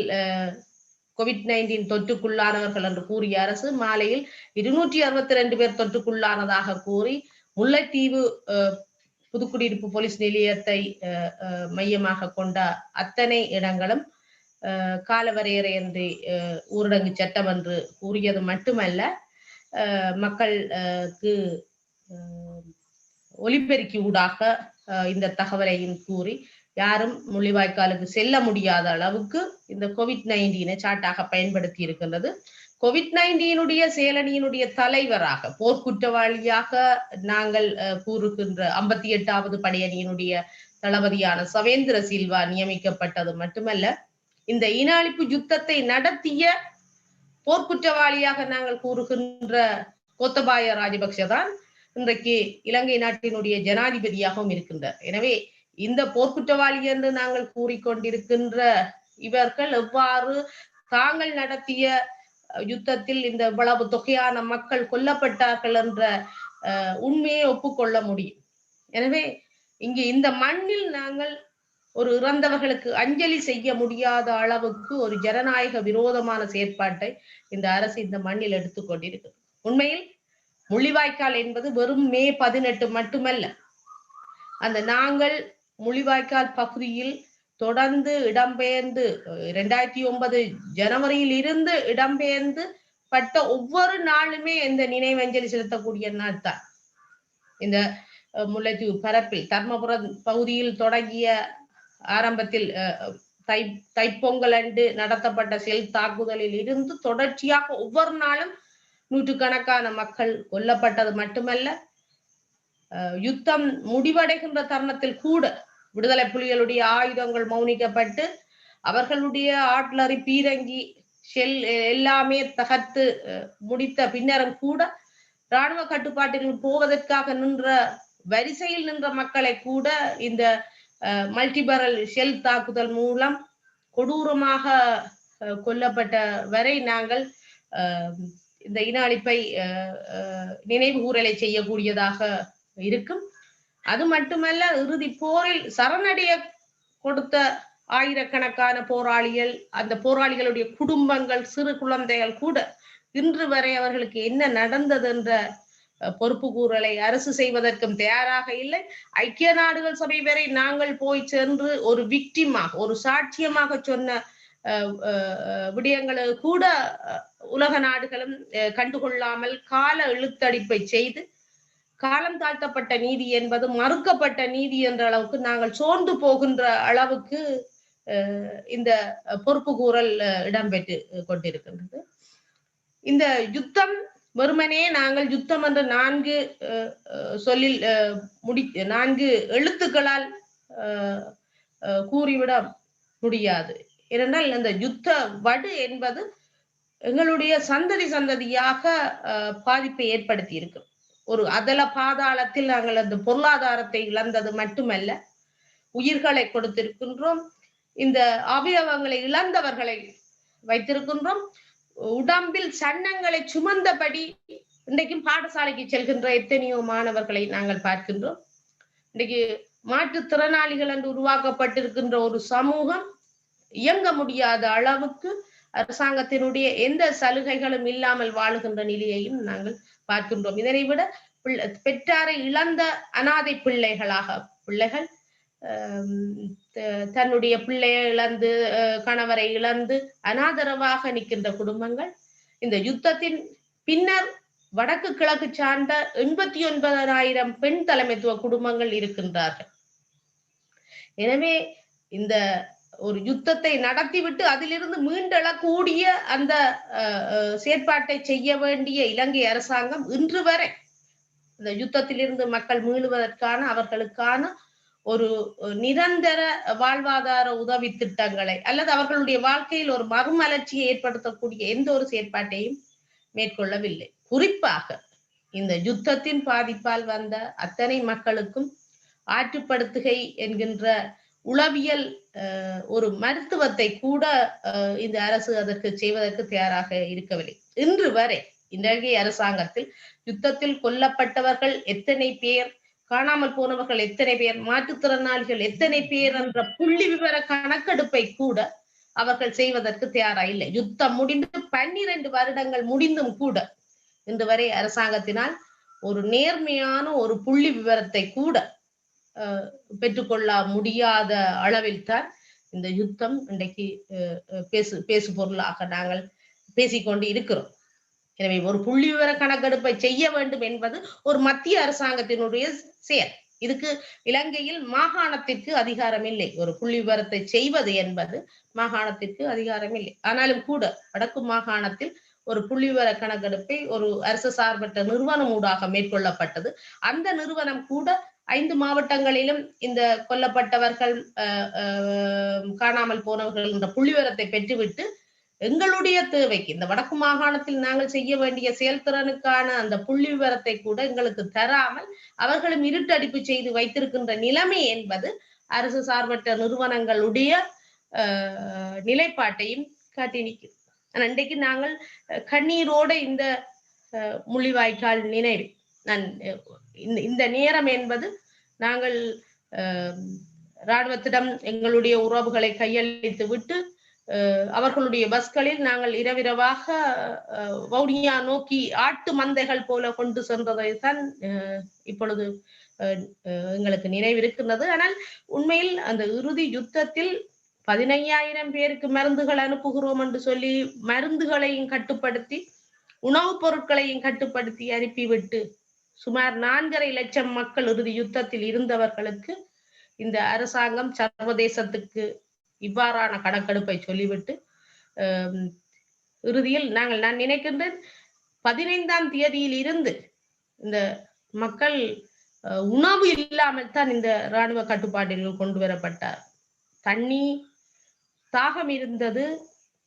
COVID-19 தொற்றுக்குள்ளானவர்கள் என்று கூறிய அரசு மாலையில் 262 பேர் தொற்றுக்குள்ளானதாக கூறி முல்லைத்தீவு புதுக்குடியிருப்பு போலீஸ் நிலையத்தை மையமாக கொண்ட அத்தனை இடங்களும் காலவரையறையின்றி ஊரடங்கு சட்டம் என்று கூறியது மட்டுமல்ல, மக்களுக்கு ஒலிபெருக்கி ஊடாக இந்த தகவலையும் கூறி யாரும் முள்ளிவாய்க்காலுக்கு செல்ல முடியாத அளவுக்கு இந்த COVID-19 சாட்டாக பயன்படுத்தி இருக்கின்றது. COVID-19 செயலணியினுடைய தலைவராக போர்க்குற்றவாளியாக நாங்கள் கூறுகின்ற 58வது படையணியினுடைய தளபதியான சவேந்திர சில்வா நியமிக்கப்பட்டது மட்டுமல்ல, இந்த இன அழிப்பு யுத்தத்தை நடத்திய போர்க்குற்றவாளியாக நாங்கள் கூறுகின்ற கோத்தபாய ராஜபக்ஷ தான் இன்றைக்கு இலங்கை நாட்டினுடைய ஜனாதிபதியாகவும் இருக்கின்றார். எனவே இந்த போர்க்குற்றவாளி என்று நாங்கள் கூறிக்கொண்டிருக்கின்ற இவர்கள் எவ்வாறு தாங்கள் நடத்திய யுத்தத்தில் இந்த இவ்வளவு தொகையான மக்கள் கொல்லப்பட்டார்கள் என்ற உண்மையை ஒப்புக்கொள்ள முடியும். எனவே இங்கே இந்த மண்ணில் நாங்கள் ஒரு இறந்தவர்களுக்கு அஞ்சலி செய்ய முடியாத அளவுக்கு ஒரு ஜனநாயக விரோதமான செயற்பாட்டை இந்த அரசு இந்த மண்ணில் எடுத்துக்கொண்டிருக்கு. உண்மையில் முள்ளிவாய்க்கால் என்பது வெறும் மே 18 மட்டுமல்ல, அந்த நாங்கள் முள்ளிவாய்க்கால் பகுதியில் தொடர்ந்து இடம்பெயர்ந்து 2009 ஜனவரியில் இருந்து இடம்பெயர்ந்து பட்ட ஒவ்வொரு நாளுமே இந்த நினைவஞ்சலி செலுத்தக்கூடிய நாள் தான். இந்த முல்லைத்தீவு பரப்பில் தர்மபுரம் பகுதியில் தொடங்கிய ஆரம்பத்தில் தைப்பொங்கல் அன்று நடத்தப்பட்ட செல் தாக்குதலில் இருந்து தொடர்ச்சியாக ஒவ்வொரு நாளும் நூற்றுக்கணக்கான மக்கள் கொல்லப்பட்டது மட்டுமல்ல, யுத்தம் முடிவடைகின்ற தருணத்தில் கூட விடுதலை புலிகளுடைய ஆயுதங்கள் மௌனிக்கப்பட்டு அவர்களுடைய ஆட்லரி பீரங்கி ஷெல் எல்லாமே தகர்த்து முடித்த பின்னரும் கூட இராணுவ கட்டுப்பாட்டில் போவதற்காக நின்ற வரிசையில் நின்ற மக்களை கூட இந்த மல்டிபரல் ஷெல் தாக்குதல் மூலம் கொடூரமாக கொல்லப்பட்ட வரை நாங்கள் இந்த இன அழிப்பை நினைவு கூறலை செய்யக்கூடியதாக இருக்கும். அது மட்டுமல்ல, இறுதி போரில் சரணடைய கொடுத்த ஆயிரக்கணக்கான போராளிகள், அந்த போராளிகளுடைய குடும்பங்கள், சிறு குழந்தைகள் கூட இன்று வரை அவர்களுக்கு என்ன நடந்தது என்ற பொறுப்பு கூறலை அரசு செய்வதற்கும் தயாராக இல்லை. ஐக்கிய நாடுகள் சபை வரை நாங்கள் போய் சென்று ஒரு விக்டிமாக, ஒரு சாட்சியமாக சொன்ன விடயங்களை கூட உலக நாடுகளும் கண்டுகொள்ளாமல் கால இழுத்தடிப்பை செய்து காலம் தாழ்த்தப்பட்ட நீதி என்பது மறுக்கப்பட்ட நீதி என்ற அளவுக்கு நாங்கள் சோர்ந்து போகின்ற அளவுக்கு இந்த பொறுப்பு கூறல் இடம்பெற்று கொண்டிருக்கின்றது. இந்த யுத்தம் வெறுமனே நாங்கள் யுத்தம் என்ற 4 சொல்லில் 4 எழுத்துக்களால் கூறிவிட முடியாது. ஏனென்றால் அந்த யுத்த வடு என்பது எங்களுடைய சந்ததியாக பாதிப்பை ஏற்படுத்தி இருக்கு. ஒரு அதல பாதாளத்தில் நாங்கள் அந்த பொருளாதாரத்தை இழந்தது மட்டுமல்ல, உயிர்களை கொடுத்திருக்கின்றோம், இந்த அவயவங்களை இழந்தவர்களை வைத்திருக்கின்றோம், உடம்பில் சன்னங்களை சுமந்தபடி இன்றைக்கும் பாடசாலைக்கு செல்கின்ற எத்தனையோ மாணவர்களை நாங்கள் பார்க்கின்றோம். இன்றைக்கு மாற்றுத்திறனாளிகள் என்று உருவாக்கப்பட்டிருக்கின்ற ஒரு சமூகம் இயங்க முடியாத அளவுக்கு அரசாங்கத்தினுடைய எந்த சலுகைகளும் இல்லாமல் வாழுகின்ற நிலையையும் நாங்கள் பார்க்கின்றோம். இதனை விட பெற்றாரை இழந்த அனாதை பிள்ளைகள் தன்னுடைய பிள்ளையை இழந்து கணவரை இழந்து அனாதரவாக நிற்கின்ற குடும்பங்கள் இந்த யுத்தத்தின் பின்னர் வடக்கு கிழக்கு சார்ந்த 89,000 பெண் தலைமைத்துவ குடும்பங்கள் இருக்கின்றார்கள். எனவே இந்த ஒரு யுத்தத்தை நடத்திவிட்டு அதிலிருந்து மீண்டெழக்கூடிய அந்த செயற்பாட்டை செய்ய வேண்டிய இலங்கை அரசாங்கம் இன்று வரை இந்த யுத்தத்திலிருந்து மக்கள் மீளுவதற்கான அவர்களுக்கான ஒரு நிரந்தர வாழ்வாதார உதவி திட்டங்களை அல்லது அவர்களுடைய வாழ்க்கையில் ஒரு மறுமலர்ச்சியை ஏற்படுத்தக்கூடிய எந்த ஒரு செயற்பாட்டையும் மேற்கொள்ளவில்லை. குறிப்பாக இந்த யுத்தத்தின் பாதிப்பால் வந்த அத்தனை மக்களுக்கும் ஆற்றுப்படுத்துகை என்கின்ற உளவியல் ஒரு மருத்துவத்தை கூட இந்த அரசு அதற்கு செய்வதற்கு தயாராக இருக்கவில்லை. இன்று வரை இன்றைய அரசாங்கத்தில் யுத்தத்தில் கொல்லப்பட்டவர்கள் எத்தனை பேர், காணாமல் போனவர்கள் எத்தனை பேர், மாற்றுத்திறனாளிகள் எத்தனை பேர் என்ற புள்ளி விவர கணக்கெடுப்பை கூட அவர்கள் செய்வதற்கு தயாரா இல்லை. யுத்தம் முடிந்து 12 வருடங்கள் முடிந்தும் கூட இன்று வரை அரசாங்கத்தினால் ஒரு நேர்மையான ஒரு புள்ளி விவரத்தை கூட பெற்றுக்கொள்ள முடியாத அளவில் தான் இந்த யுத்தம் இன்றைக்கு பேசு பொருளாக நாங்கள் பேசிக்கொண்டு இருக்கிறோம். எனவே ஒரு புள்ளி விவர கணக்கெடுப்பை செய்ய வேண்டும் என்பது ஒரு மத்திய அரசாங்கத்தினுடைய செயல். இதுக்கு இலங்கையில் மாகாணத்திற்கு அதிகாரம் இல்லை. ஒரு புள்ளி விவரத்தை செய்வது என்பது மாகாணத்திற்கு அதிகாரம் இல்லை. ஆனாலும் கூட வடக்கு மாகாணத்தில் ஒரு புள்ளி விவர கணக்கெடுப்பை ஒரு அரசு சார்பற்ற நிறுவனம் ஊடாக மேற்கொள்ளப்பட்டது. அந்த நிறுவனம் கூட 5 மாவட்டங்களிலும் இந்த கொல்லப்பட்டவர்கள் காணாமல் போனவர்கள் என்ற புள்ளிவிவரத்தை பெற்றுவிட்டு எங்களுடைய தேவைக்கு இந்த வடக்கு மாகாணத்தில் நாங்கள் செய்ய வேண்டிய செயல்திறனுக்கான அந்த புள்ளி விவரத்தை கூட எங்களுக்கு தராமல் அவர்களும் இருட்டடிப்பு செய்து வைத்திருக்கின்ற நிலைமை என்பது அரசு சார்பற்ற நிறுவனங்களுடைய நிலைப்பாட்டையும் காட்டி நிற்கிறது. ஆனா இன்றைக்கு நாங்கள் கண்ணீரோட இந்த முள்ளிவாய்க்கால் நினைவு இந்த நேரம் என்பது நாங்கள் இராணுவத்திடம் எங்களுடைய உறவுகளை கையளித்து விட்டு அவர்களுடைய பஸ்களில் நாங்கள் இரவிரவாக வவுனியா நோக்கி ஆட்டு மந்தைகள் போல கொண்டு சென்றதை தான் இப்பொழுது எங்களுக்கு நினைவிருக்கின்றது. ஆனால் உண்மையில் அந்த இறுதி யுத்தத்தில் 15,000 பேருக்கு மருந்துகள் அனுப்புகிறோம் என்று சொல்லி மருந்துகளையும் கட்டுப்படுத்தி உணவுப் பொருட்களையும் கட்டுப்படுத்தி அனுப்பிவிட்டு சுமார் 4.5 லட்சம் மக்கள் இறுதி யுத்தத்தில் இருந்தவர்களுக்கு இந்த அரசாங்கம் சர்வதேசத்துக்கு இவ்வாறான கணக்கெடுப்பை சொல்லிவிட்டு இறுதியில் நான் நினைக்கின்றேன் 15ஆம் தேதியில் இருந்து இந்த மக்கள் உணவு இல்லாமல் தான் இந்த இராணுவ கட்டுப்பாட்டில் கொண்டு வரப்பட்டார். தண்ணி தாகம் இருந்தது,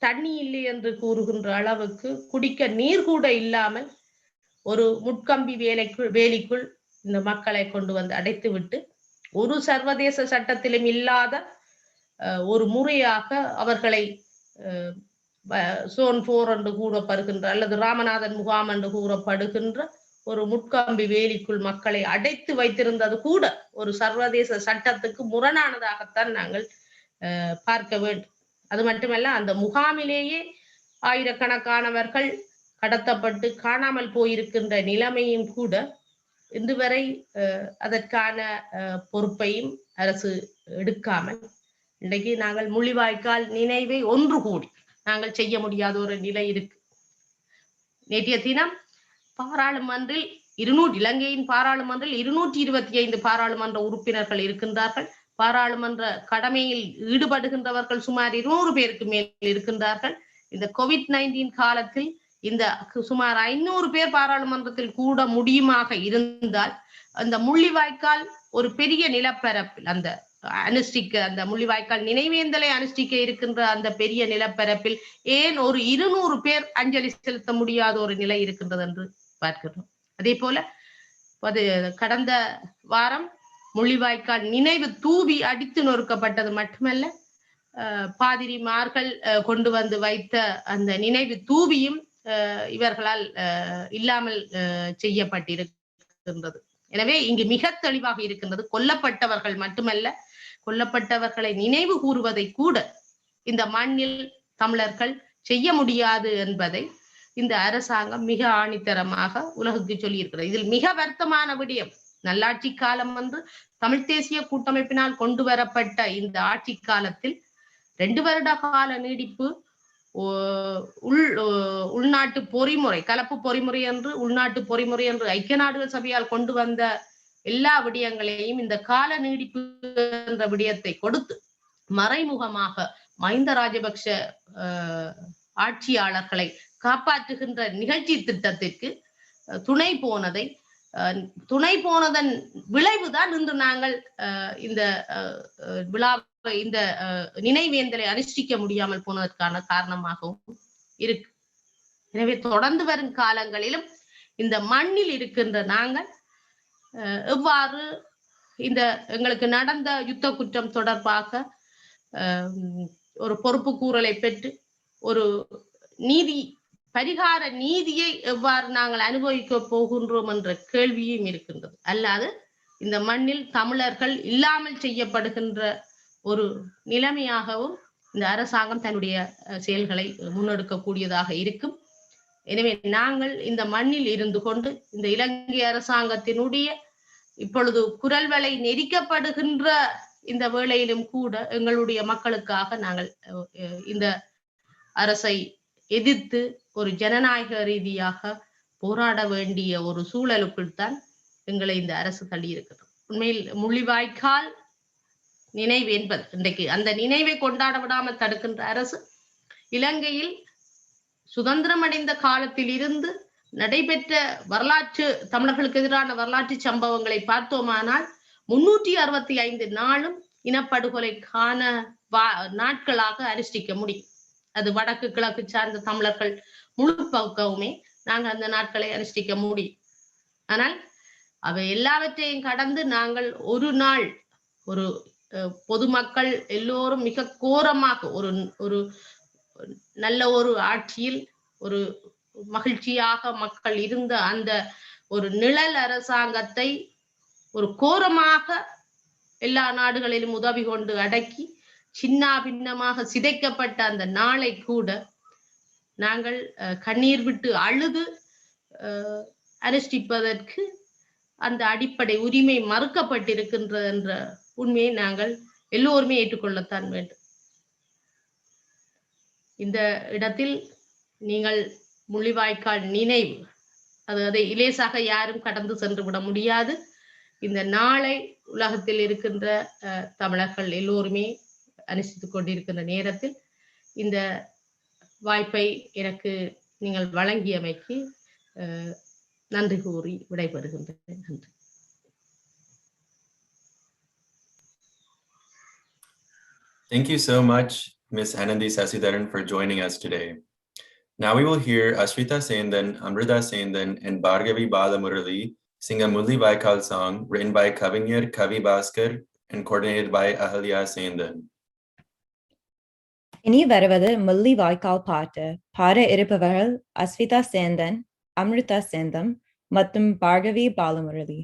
தண்ணி இல்லை என்று கூறுகின்ற அளவுக்கு குடிக்க நீர் கூட இல்லாமல் ஒரு முட்கம்பி வேலிக்குள் இந்த மக்களை கொண்டு வந்து அடைத்து விட்டு ஒரு சர்வதேச சட்டத்திலும் இல்லாத ஒரு முறையாக அவர்களை சோன் 4 என்று கூறப்படுகின்ற அல்லது ராமநாதன் முகாம் என்று கூறப்படுகின்ற ஒரு முட்கம்பி வேலிக்குள் மக்களை அடைத்து வைத்திருந்தது கூட ஒரு சர்வதேச சட்டத்துக்கு முரணானதாகத்தான் நாங்கள் பார்க்க வேண்டும். அது மட்டுமல்ல, அந்த முகாமிலேயே ஆயிரக்கணக்கானவர்கள் கடத்தப்பட்டு காணாமல் போயிருக்கின்ற நிலைமையும் கூட இன்று வரை அதற்கான பொறுப்பையும் அரசு எடுக்காமல் இன்றைக்கு நாங்கள் முள்ளிவாய்க்கால் நினைவை ஒன்று கூடி நாங்கள் செய்ய முடியாத ஒரு நிலை இருக்கு. நேற்றைய தினம் பாராளுமன்றில் இலங்கையின் பாராளுமன்றில் 225 பாராளுமன்ற உறுப்பினர்கள் இருக்கின்றார்கள். பாராளுமன்ற கடமையில் ஈடுபடுகின்றவர்கள் சுமார் 200 பேருக்கு மேல் இருக்கின்றார்கள். இந்த COVID-19 காலத்தில் இந்த சுமார் 500 பேர் பாராளுமன்றத்தில் கூட முடியுமாக இருந்தால் அந்த முள்ளிவாய்க்கால் ஒரு பெரிய நிலப்பரப்பில் அந்த அனுஷ்டிக்க அந்த முள்ளிவாய்க்கால் நினைவேந்தலை அனுஷ்டிக்க இருக்கின்ற அந்த பெரிய நிலப்பரப்பில் ஏன் ஒரு 200 பேர் அஞ்சலி செலுத்த முடியாத ஒரு நிலை இருக்கின்றது என்று பார்க்கிறோம். அதே போல அது கடந்த வாரம் முள்ளிவாய்க்கால் நினைவு தூவி அடித்து நொறுக்கப்பட்டது மட்டுமல்ல, பாதிரிமார்கள் கொண்டு வந்து வைத்த அந்த நினைவு தூவியும் இவர்களால் இல்லாமல் செய்யப்பட்டிருக்கின்றது. எனவே இங்கு மிக தெளிவாக இருக்கின்றது, கொல்லப்பட்டவர்கள் மட்டுமல்ல, கொல்லப்பட்டவர்களை நினைவு கூறுவதை கூட இந்த மண்ணில் தமிழர்கள் செய்ய முடியாது என்பதை இந்த அரசாங்கம் மிக ஆணித்தரமாக உலகுக்கு சொல்லியிருக்கிறது. இதில் மிக வருத்தமான விடயம், நல்லாட்சி காலம் வந்து தமிழ் தேசிய கூட்டமைப்பினால் கொண்டு வரப்பட்ட இந்த ஆட்சி காலத்தில் 2 வருட கால நீடிப்பு உள்நாட்டு பொறிமுறை, கலப்பு பொறிமுறை என்று உள்நாட்டு பொறிமுறை என்று ஐக்கிய நாடுகள் சபையால் கொண்டு வந்த எல்லா விடயங்களையும் இந்த கால நீடிப்பு என்ற விடயத்தை கொடுத்து மறைமுகமாக மஹிந்த ராஜபக்ஷ ஆட்சியாளர்களை காப்பாற்றுகின்ற நிகழ்ச்சி திட்டத்திற்கு துணை போனதன் விளைவுதான் இன்று நாங்கள் இந்த விழாவை இந்த நினைவேந்தலை அனுஷ்டிக்க முடியாமல் போனதற்கான காரணமாகவும் இருக்கு. எனவே தொடர்ந்து வரும் காலங்களிலும் இந்த மண்ணில் இருக்கின்ற நாங்கள் எவ்வாறு இந்த எங்களுக்கு நடந்த யுத்த குற்றம் தொடர்பாக ஒரு பொறுப்பு கூறலை பெற்று ஒரு பரிகார நீதியை எவ்வாறு நாங்கள் அனுபவிக்க போகின்றோம் என்ற கேள்வியும் இருக்கின்றது. அல்லாது இந்த மண்ணில் தமிழர்கள் இல்லாமல் செய்யப்படுகின்ற ஒரு நிலைமையாகவும் இந்த அரசாங்கம் தன்னுடைய செயல்களை முன்னெடுக்கக்கூடியதாக இருக்கும். எனவே நாங்கள் இந்த மண்ணில் இருந்து கொண்டு இந்த இலங்கை அரசாங்கத்தினுடைய இப்பொழுது குரல் வலை நெரிக்கப்படுகின்ற இந்த வேளையிலும் கூட எங்களுடைய மக்களுக்காக நாங்கள் இந்த அரசை எதிர்த்து ஒரு ஜனநாயக ரீதியாக போராட வேண்டிய ஒரு சூழலுக்குள் தான் எங்களை இந்த அரசு தள்ளி இருக்கிறது. உண்மையில் முள்ளிவாய்க்கால் நினைவு என்பது இன்றைக்கு அந்த நினைவை கொண்டாட விடாமல் தடுக்கின்ற அரசு இலங்கையில் சுதந்திரம் அடைந்த காலத்தில் இருந்து நடைபெற்ற வரலாற்று தமிழர்களுக்கு எதிரான வரலாற்று சம்பவங்களை பார்த்தோமானால் 365 நாளும் இனப்படுகொலைக்கான நாட்களாக அனுஷ்டிக்க முடியும். அது வடக்கு கிழக்கு சார்ந்த தமிழர்கள் முழு பக்கவுமே நாங்கள் அந்த நாட்களை அனுஷ்டிக்க முடியும். ஆனால் அவை எல்லாவற்றையும் கடந்து நாங்கள் ஒரு நாள் ஒரு பொதுமக்கள் எல்லோரும் மிக கோரமாக ஒரு நல்ல ஒரு ஆட்சியில் ஒரு மகிழ்ச்சியாக மக்கள் இருந்த அந்த ஒரு நிழல் அரசாங்கத்தை ஒரு கோரமாக எல்லா நாடுகளிலும் உதவி கொண்டு அடக்கி சின்ன பின்னமாக சிதைக்கப்பட்ட அந்த நாளை கூட நாங்கள் கண்ணீர் விட்டு அழுது அனுஷ்டிப்பதற்கு அந்த அடிப்படை உரிமை மறுக்கப்பட்டிருக்கின்ற என்ற உண்மையை நாங்கள் எல்லோருமே ஏற்றுக்கொள்ளத்தான் வேண்டும். இந்த இடத்தில் நீங்கள் முள்ளிவாய்க்கால் நினைவு அதை இலேசாக யாரும் கடந்து சென்று விட முடியாது. இந்த நாளை உலகத்தில் இருக்கின்ற தமிழர்கள் எல்லோருமே அனுஷ்டித்துக் கொண்டிருக்கின்ற நேரத்தில் இந்த வாய்ப்பை எனக்கு நீங்கள் வழங்கியமைக்கு நன்றி கூறி விடைபெறுகின்றேன். நன்றி. Thank you so much, Ms. Anandi Sasidharan, for joining us today. Now we will hear Ashrita Sendan, Amrita Sendan, and Bhargavi Balamurali sing a Mullivaikkal song written by Kavignir Kavi Bhaskar and coordinated by Ahalya Sendan. இனி வருவது முள்ளிவாய்க்கால் பாட்டு. பாட இருப்பவர்கள் அஸ்விதா சேந்தன், அம்ருதா சேந்தம் மற்றும் பார்கவி பாலமுரளி.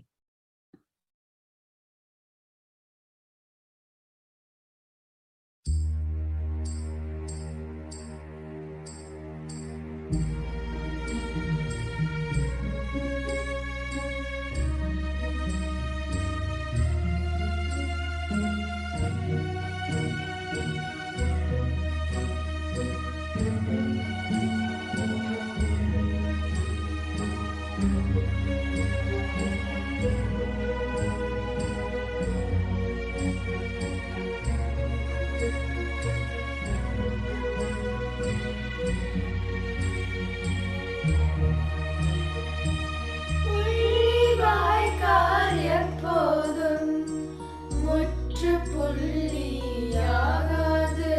முற்றுப்புள்ளியாகாது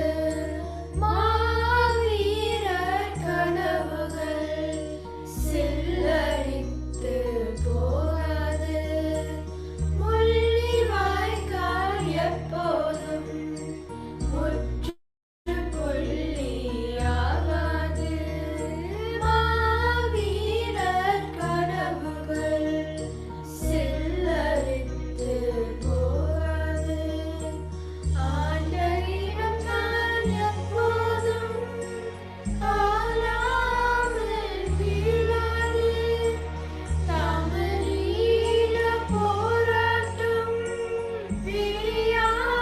மாவீரர் கனவுகள் சில்லரித்து போகாது முள்ளிவாய்க்கால் எப்போதும் முற்றுப்புள்ளியாகாது மாவீரர் கனவுகள் சில்லரித்து போகாது ஆண்டையிடம் நான் எப்போதும் ஆளாமல் வீழாது தமிழீழ போராட்டம் பிரியாமல்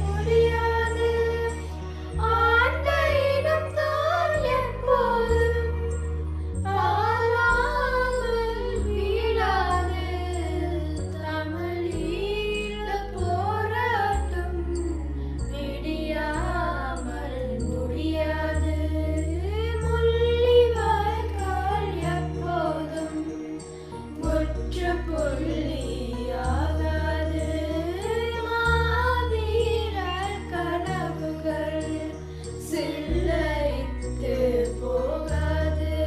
முடியாது ஆண்டையிடம் தான் எப்போதும் ஆளாமல் வீழாது தமிழீழ போராட்டம் விடியாமல் முடியாது முள்ளிவாய்க்கால் எப்போதும் முற்றுப்புள்ளியாகாது மாவீரர் கனவுகள் சில்லரித்து போகாது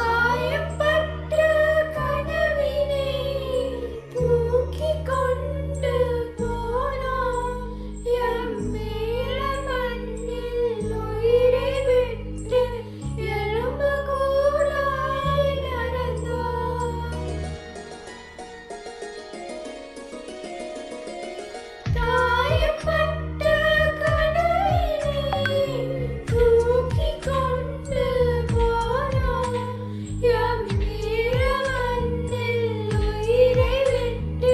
காயப்பட்ட கனவினை தூக்கிக் கொண்டு போனோம் எம்மீள மண்ணில் உயிரை விட்டு எலும்பு கூடாய் நடந்தோம் காயப்பட்ட கனவினை தூக்கிக் கொண்டு போனோம் எம்மீள மண்ணில் உயிரை விட்டு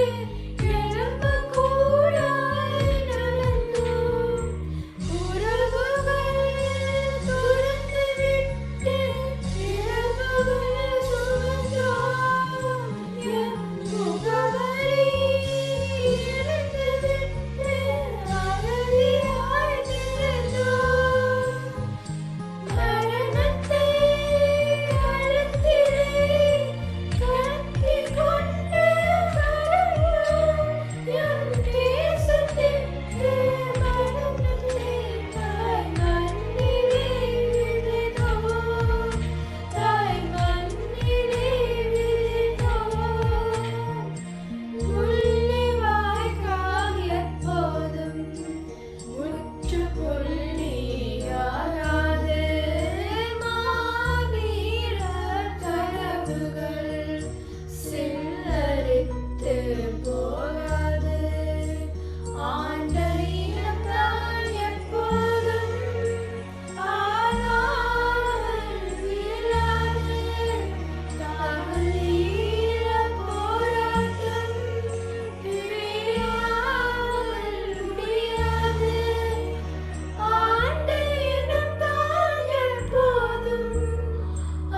எலும்பு கூடாய் நடந்தோம் உறவுகள் துறந்துவிட்டு இரவுகள் சுமந்தோம் எம் முகவரி இழந்துவிட்டு அகதியாய் திரிந்தோம் மரணத்தை கழுத்திலே கட்டிக் கொண்டு வாழ்ந்தோம் எம் தேசத்திற்கு மரணத்தை தாய் மண்ணிலே விதைத்தோம் தாய் மண்ணிலே விதைத்தோம் முள்ளிவாய்க்கால் எப்போதும் முற்றுப்புள்ளியாகாது மாவீரர் கனவுகள் சில்லரித்து போகாது ஆண்டையிடம் தான் எப்போதும் ஆளாமல் வீழாது தமிழீழ போராட்டம் பிரியாமல் முடியாது ஆண்டையிடம் தான் எப்போதும்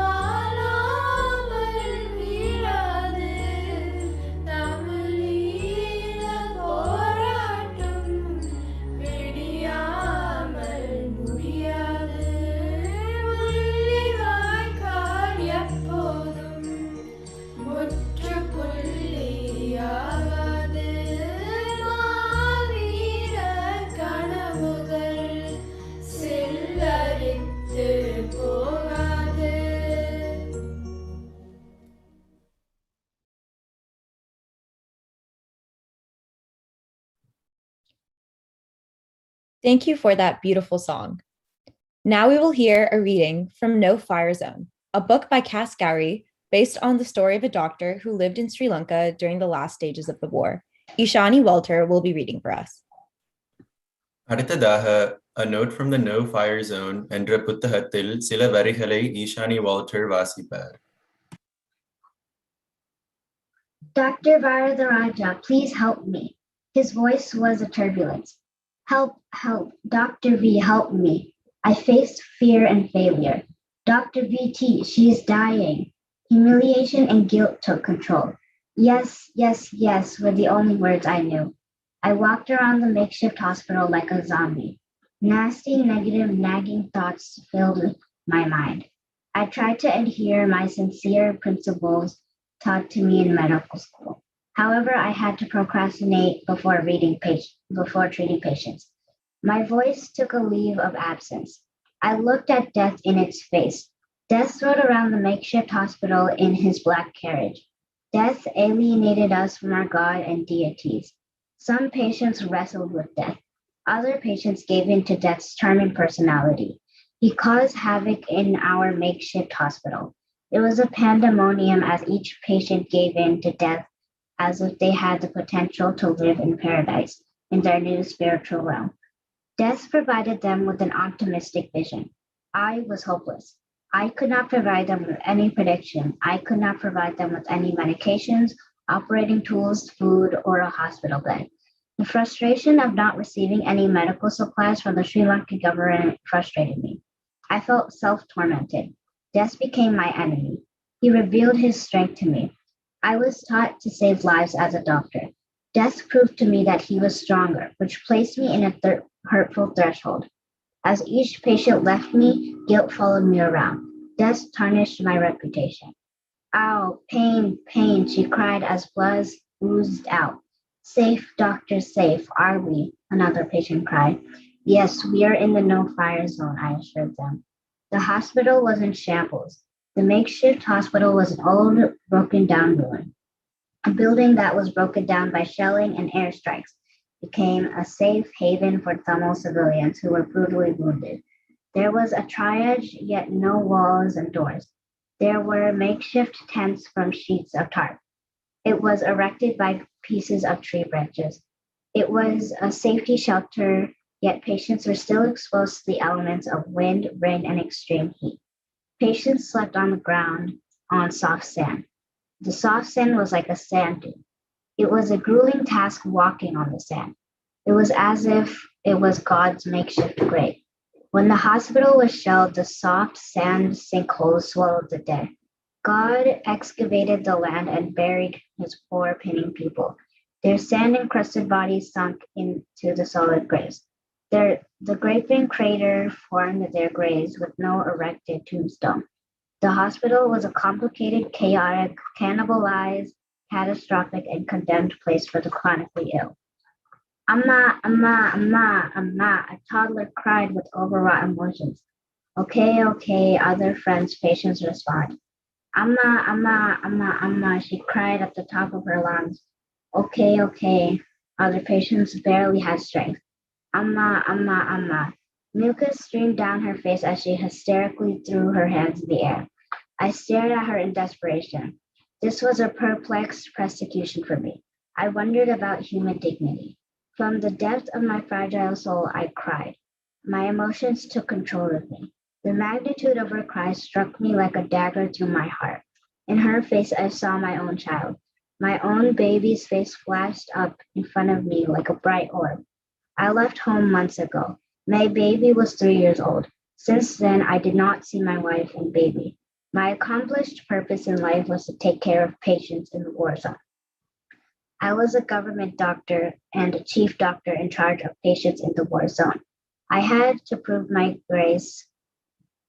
ஆளாமல் வீழாது தமிழீழ போராட்டம் விடியாமல் முடியாது முள்ளிவாய்க்கால் எப்போதும் முற்றுப்புள்ளியாகாது மாவீரர் கனவுகள் சில்லரித்து போகாது Thank you for that beautiful song. Now we will hear a reading from No Fire Zone, a book by Cass Gowrie based on the story of a doctor who lived in Sri Lanka during the last stages of the war. Ishani Welter will be reading for us. அடுத்ததாக A Note from the No Fire Zone என்ற புத்தகத்தில் சில வரிகளை Ishani Walter வாசிப்பார். Dr. Varadaraja, please help me. His voice was a turbulence. Help, help, Dr. V, help me. I faced fear and failure. Dr. VT, she is dying. Humiliation and guilt took control. Yes, yes, yes were the only words I knew. I walked around the makeshift hospital like a zombie. Nasty, negative, nagging thoughts filled my mind. I tried to adhere my sincere principles taught to me in medical school. However, I had to procrastinate before treating patients. My voice took a leave of absence. I looked at death in its face. Death rode around the makeshift hospital in his black carriage. Death alienated us from our God and deities. Some patients wrestled with death. Other patients gave in to death's charming personality. He caused havoc in our makeshift hospital. It was a pandemonium as each patient gave in to death as if they had the potential to live in paradise in their new spiritual realm. Death provided them with an optimistic vision. I was hopeless. I could not provide them with any prediction. I could not provide them with any medications, operating tools, food, or a hospital bed. The frustration of not receiving any medical supplies from the Sri Lankan government frustrated me. I felt self-tormented. Death became my enemy. He revealed his strength to me. I was taught to save lives as a doctor. Death proved to me that he was stronger, which placed me in a hurtful threshold. As each patient left me, guilt followed me around. Death tarnished my reputation. Ow, pain, pain, she cried as blood oozed out. Safe, doctor, safe, are we? Another patient cried. Yes, we are in the no-fire zone, I assured them. The hospital was in shambles. The makeshift hospital was an old, broken-down ruin. A building that was broken down by shelling and airstrikes became a safe haven for Tamil civilians who were brutally wounded. There was a triage, yet no walls and doors. There were makeshift tents from sheets of tarp. It was erected by pieces of tree branches. It was a safety shelter, yet patients were still exposed to the elements of wind, rain, and extreme heat. Patients slept on the ground on soft sand. The soft sand was like a sand dune. It was a grueling task walking on the sand. It was as if it was God's makeshift grave. When the hospital was shelled, the soft sand sinkholes swallowed the dead. God excavated the land and buried his poor, pinning people. Their sand-encrusted bodies sunk into the solid graves. The gaping crater formed their graves with no erected tombstone. The hospital was a complicated, chaotic, cannibalized, catastrophic, and condemned place for the chronically ill. Amma, Amma, Amma, Amma, a toddler cried with overwrought emotions. Okay, okay, other friends, patients respond. Amma, Amma, Amma, Amma, she cried at the top of her lungs. Okay, okay, other patients barely had strength. Amma, Amma, Amma. Mucus streamed down her face as she hysterically threw her hands in the air. I stared at her in desperation. This was a perplexed persecution for me. I wondered about human dignity. From the depth of my fragile soul, I cried. My emotions took control of me. The magnitude of her cry struck me like a dagger through my heart. In her face, I saw my own child. My own baby's face flashed up in front of me like a bright orb. I left home months ago. My baby was 3 years old. Since then, I did not see my wife and baby. My accomplished purpose in life was to take care of patients in the war zone. I was a government doctor and a chief doctor in charge of patients in the war zone. I had to prove my grace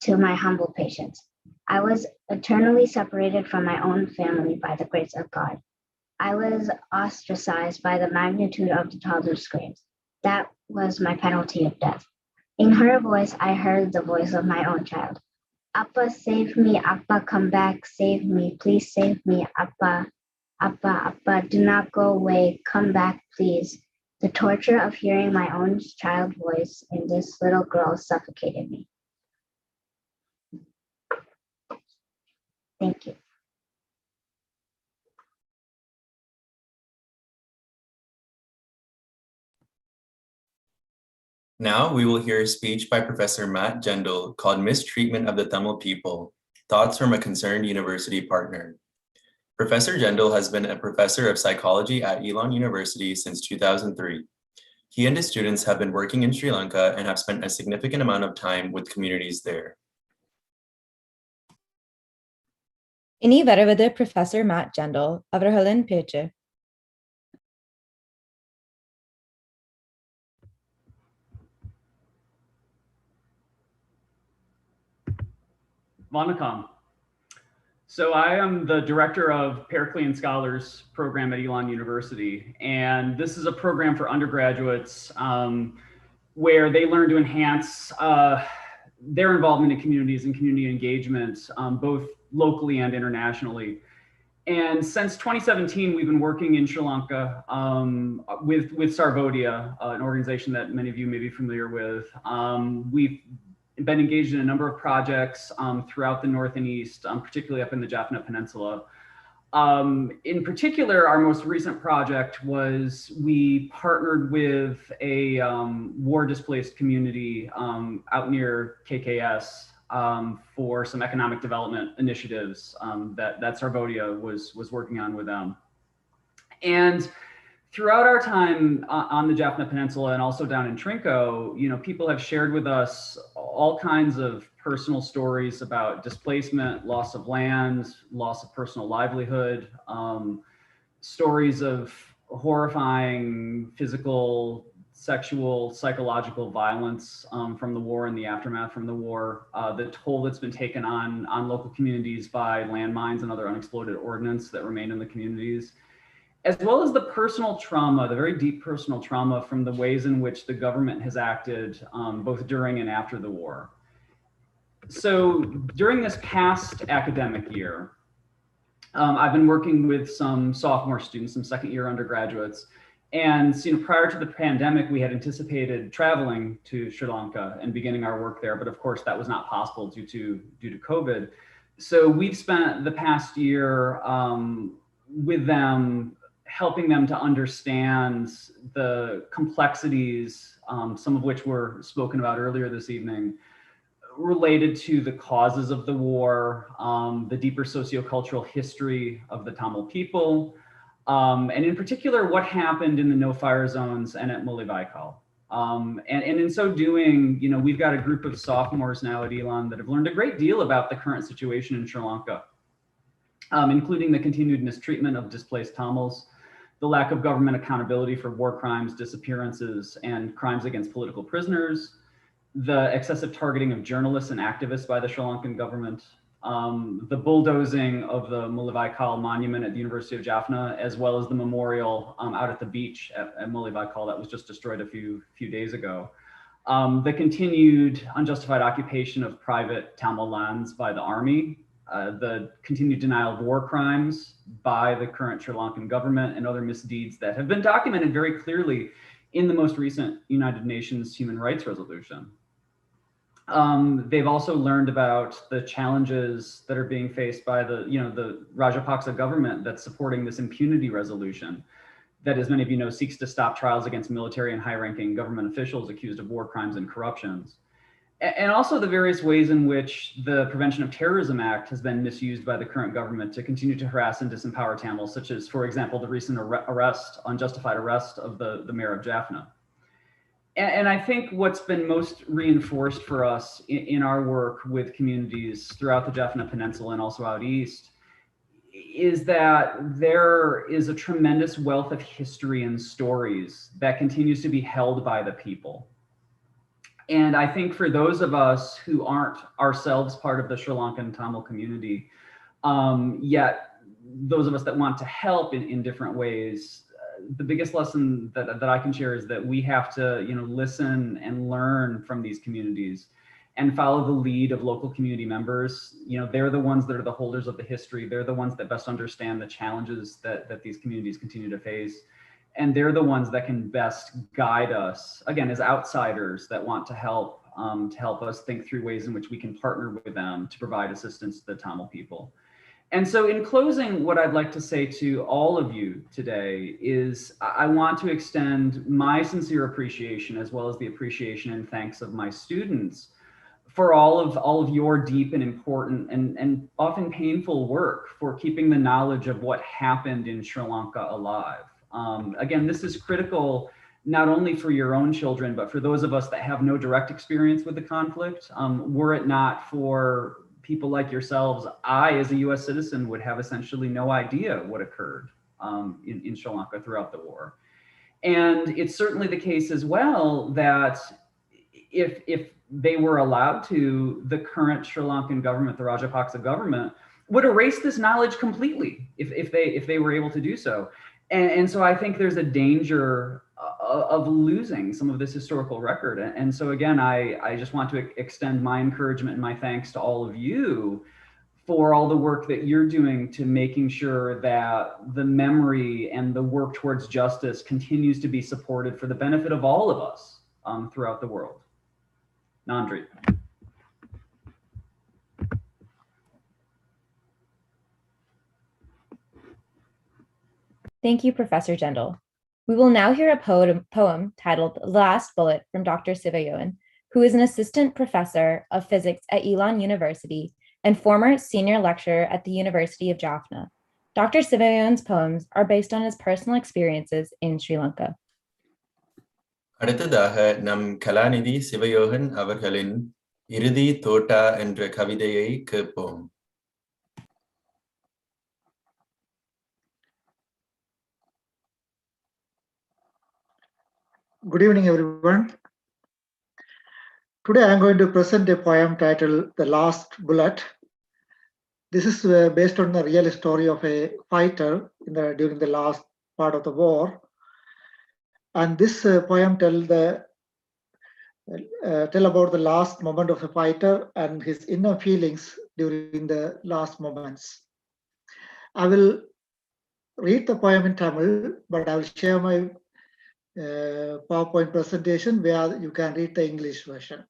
to my humble patients. I was eternally separated from my own family by the grace of God. I was ostracized by the magnitude of the toddler's screams. That was my penalty of death. In her voice, I heard the voice of my own child. Appa, save me. Appa, come back. Save me. Please save me. Appa, Appa, Appa, do not go away. Come back, please. The torture of hearing my own child voice in this little girl suffocated me. Thank you. Now we will hear a speech by Professor Matt Jendal called Mistreatment of the Tamil People, Thoughts from a Concerned University Partner. Professor Jendal has been a professor of psychology at Elon University since 2003. He and his students have been working in Sri Lanka and have spent a significant amount of time with communities there. இனி வருவது Professor Matt Gendel, அவர்களின் பேச்சு. Vanakkam. So I am the director of Periclean Scholars program at Elon University. And this is a program for undergraduates where they learn to enhance their involvement in communities and community engagement, both locally and internationally. And since 2017, we've been working in Sri Lanka with Sarvodia, an organization that many of you may be familiar with. We've been engaged in a number of projects throughout the North and East, particularly up in the Jaffna Peninsula. In particular, our most recent project was we partnered with a war displaced community out near KKS for some economic development initiatives that Sarvodia was working on with them. And throughout our time on the Jaffna Peninsula and also down in Trinco, people have shared with us all kinds of personal stories about displacement, loss of land, loss of personal livelihood, stories of horrifying physical, sexual, psychological violence from the war and the aftermath from the war, the toll that's been taken on local communities by landmines and other unexploded ordnance that remain in the communities, as well as the personal trauma, the very deep personal trauma from the ways in which the government has acted both during and after the war. So during this past academic year, I've been working with some sophomore students, some second year undergraduates. And prior to the pandemic, we had anticipated traveling to Sri Lanka and beginning our work there. But of course, that was not possible due to COVID. So we've spent the past year with them, helping them to understand the complexities, some of which were spoken about earlier this evening, related to the causes of the war, the deeper sociocultural history of the Tamil people, and in particular, what happened in the no-fire zones and at Mullaivaikkal. And in so doing, we've got a group of sophomores now at Elon that have learned a great deal about the current situation in Sri Lanka, including the continued mistreatment of displaced Tamils, the lack of government accountability for war crimes, disappearances, and crimes against political prisoners, the excessive targeting of journalists and activists by the Sri Lankan government, the bulldozing of the Mullaivaikkal monument at the University of Jaffna, as well as the memorial out at the beach at Mullaivaikkal that was just destroyed a few days ago. The continued unjustified occupation of private Tamil lands by the army, the continued denial of war crimes by the current Sri Lankan government, and other misdeeds that have been documented very clearly in the most recent United Nations Human Rights Resolution. They've also learned about the challenges that are being faced by the Rajapaksa government that's supporting this impunity resolution that, as many of you know, seeks to stop trials against military and high-ranking government officials accused of war crimes and corruptions. And also the various ways in which the Prevention of Terrorism Act has been misused by the current government to continue to harass and disempower Tamils, such as, for example, the recent unjustified arrest of the mayor of Jaffna. And I think what's been most reinforced for us in our work with communities throughout the Jaffna Peninsula and also out east is that there is a tremendous wealth of history and stories that continues to be held by the people. And I think for those of us who aren't ourselves part of the Sri Lankan Tamil community, yet those of us that want to help in different ways, the biggest lesson that I can share is that we have to, listen and learn from these communities and follow the lead of local community members. They're the ones that are the holders of the history. They're the ones that best understand the challenges that these communities continue to face. And they're the ones that can best guide us, again, as outsiders that want to help us think through ways in which we can partner with them to provide assistance to the Tamil people. And so in closing, what I'd like to say to all of you today is I want to extend my sincere appreciation, as well as the appreciation and thanks of my students, for all of your deep and important and often painful work for keeping the knowledge of what happened in Sri Lanka alive. Again, this is critical not only for your own children, but for those of us that have no direct experience with the conflict. Were it not for people like yourselves, I, as a US citizen, would have essentially no idea what occurred in Sri Lanka throughout the war. And it's certainly the case as well that if they were allowed to, the current Sri Lankan government, the Rajapaksa government, would erase this knowledge completely if they were able to do so. And so I think there's a danger of losing some of this historical record. And so again, I just want to extend my encouragement and my thanks to all of you for all the work that you're doing to making sure that the memory and the work towards justice continues to be supported for the benefit of all of us throughout the world. Nandri. Thank you, Professor Jendal. We will now hear a poem titled The Last Bullet from Dr. Sivayoan, who is an assistant professor of physics at Elon University and former senior lecturer at the University of Jaffna. Dr. Sivayoan's poems are based on his personal experiences in Sri Lanka. அடுத்ததாக நம் கலாநிதி சிவயோகன் அவர்களின் இறுதி தோட்டா என்ற கவிதையை கேட்போம். Good evening, everyone. Today I am going to present a poem titled The Last Bullet. This is based on the real story of a fighter during the last part of the war. And this poem tell about the last moment of a fighter and his inner feelings during the last moments. I will read the poem in Tamil, but I will share my PowerPoint presentation where you can read the English version.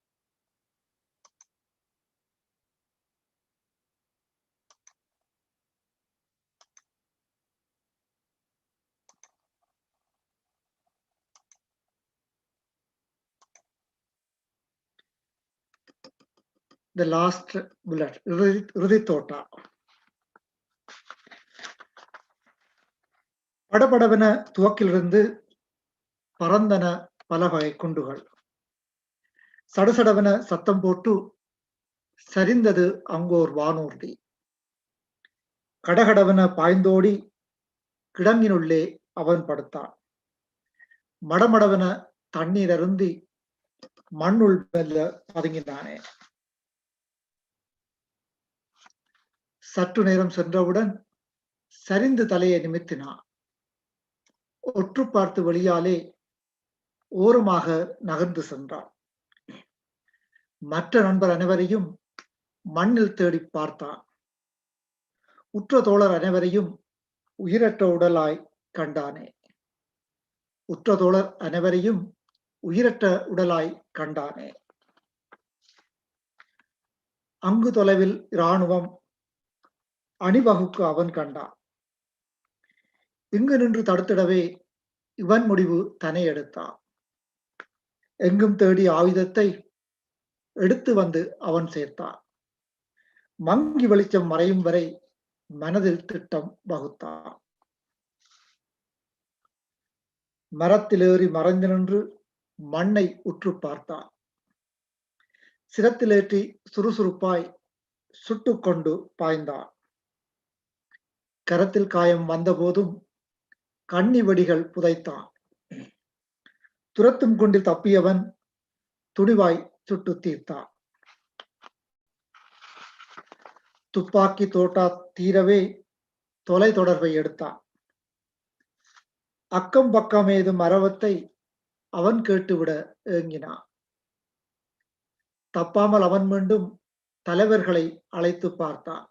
The last bullet, Riditota. படபடவென துவக்கிலிருந்து பறந்தன பல வகை குண்டுகள். சடசடவென சத்தம் போட்டு சரிந்தது Angkor வானூர்தி. கடகடவென பாய்ந்தோடி கிடங்கினுள்ளே அவன் படுத்தான். மடமடவென தண்ணீர் அருந்தி மண்ணுள் மெல்ல பதுங்கினானே. சற்று நேரம் சென்றவுடன் சரிந்து தலையை நிமித்தினான். ஒற்று பார்த்து வெளியாலே ஓரமாக நகர்ந்து சென்றான். மற்ற நண்பர் அனைவரையும் மண்ணில் தேடி பார்த்தான். உற்ற தோழர் அனைவரையும் உயிரற்ற உடலாய் கண்டானே. உற்ற தோழர் அனைவரையும் உயிரற்ற உடலாய் கண்டானே. அங்கு தொலைவில் இராணுவம் அணிவகுக்கு அவன் கண்டான். இங்கு நின்று தடுத்திடவே இவன் முடிவு தனை எடுத்தான். எங்கும் தேடி ஆயுதத்தை எடுத்து வந்து அவன் சேர்த்தான். மங்கி வெளிச்சம் மறையும் வரை மனதில் திட்டம் வகுத்தான். மரத்தில் ஏறி மறைந்து நின்று மண்ணை உற்று பார்த்தான். சிரத்திலேற்றி சுறுசுறுப்பாய் சுட்டுக்கொண்டு பாய்ந்தான். கரத்தில் காயம் வந்தபோதும் கண்ணி வெடிகள் புதைத்தான். துரத்தும் கொண்டில் தப்பியவன் துணிவாய் சுட்டு தீர்த்தான். துப்பாக்கி தோட்டா தீரவே தொலை தொடர்பை எடுத்தான். அக்கம் பக்கம் ஏதும் அரவத்தை அவன் கேட்டுவிட ஏங்கினான். தப்பாமல் அவன் மீண்டும் தலைவர்களை அழைத்து பார்த்தான்.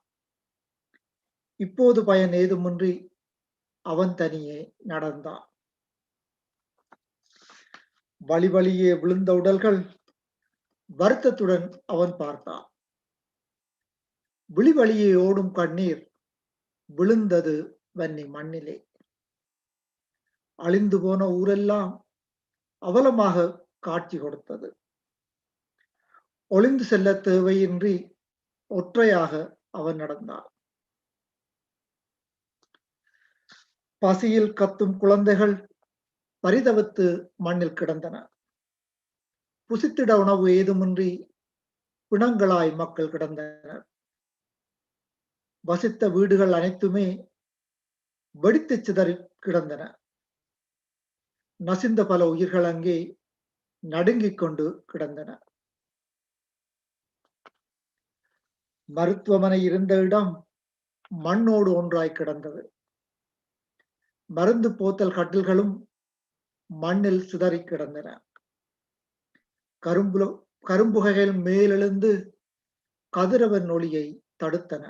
இப்போது பயன் ஏதுமின்றி அவன் தனியே நடந்தான். வழி வழியே விழுந்த உடல்கள் வருத்தத்துடன் அவன் பார்த்தான். விழி வழியே ஓடும் கண்ணீர் விழுந்தது வன்னி மண்ணிலே. அழிந்து போன ஊரெல்லாம் அவலமாக காட்சி கொடுத்தது. ஒளிந்து செல்ல தேவையின்றி ஒற்றையாக அவன் நடந்தான். பசியில் கத்தும் குழந்தைகள் பரிதவித்து மண்ணில் கிடந்தன. புசித்திட உணவு ஏதுமின்றி பிணங்களாய் மக்கள் கிடந்தனர். வசித்த வீடுகள் அனைத்துமே வெடித்து சிதறி கிடந்தன. நசிந்த பல உயிர்கள் அங்கே நடுங்கிக் கொண்டு கிடந்தன. மருத்துவமனை இருந்த இடம் மண்ணோடு ஒன்றாய் கிடந்தது. மருந்து போத்தல் கட்டில்களும் மண்ணில் சிதறி கிடந்தன. கரும்புகைகள் மேலெழுந்து கதிரவன் ஒளியை தடுத்தன.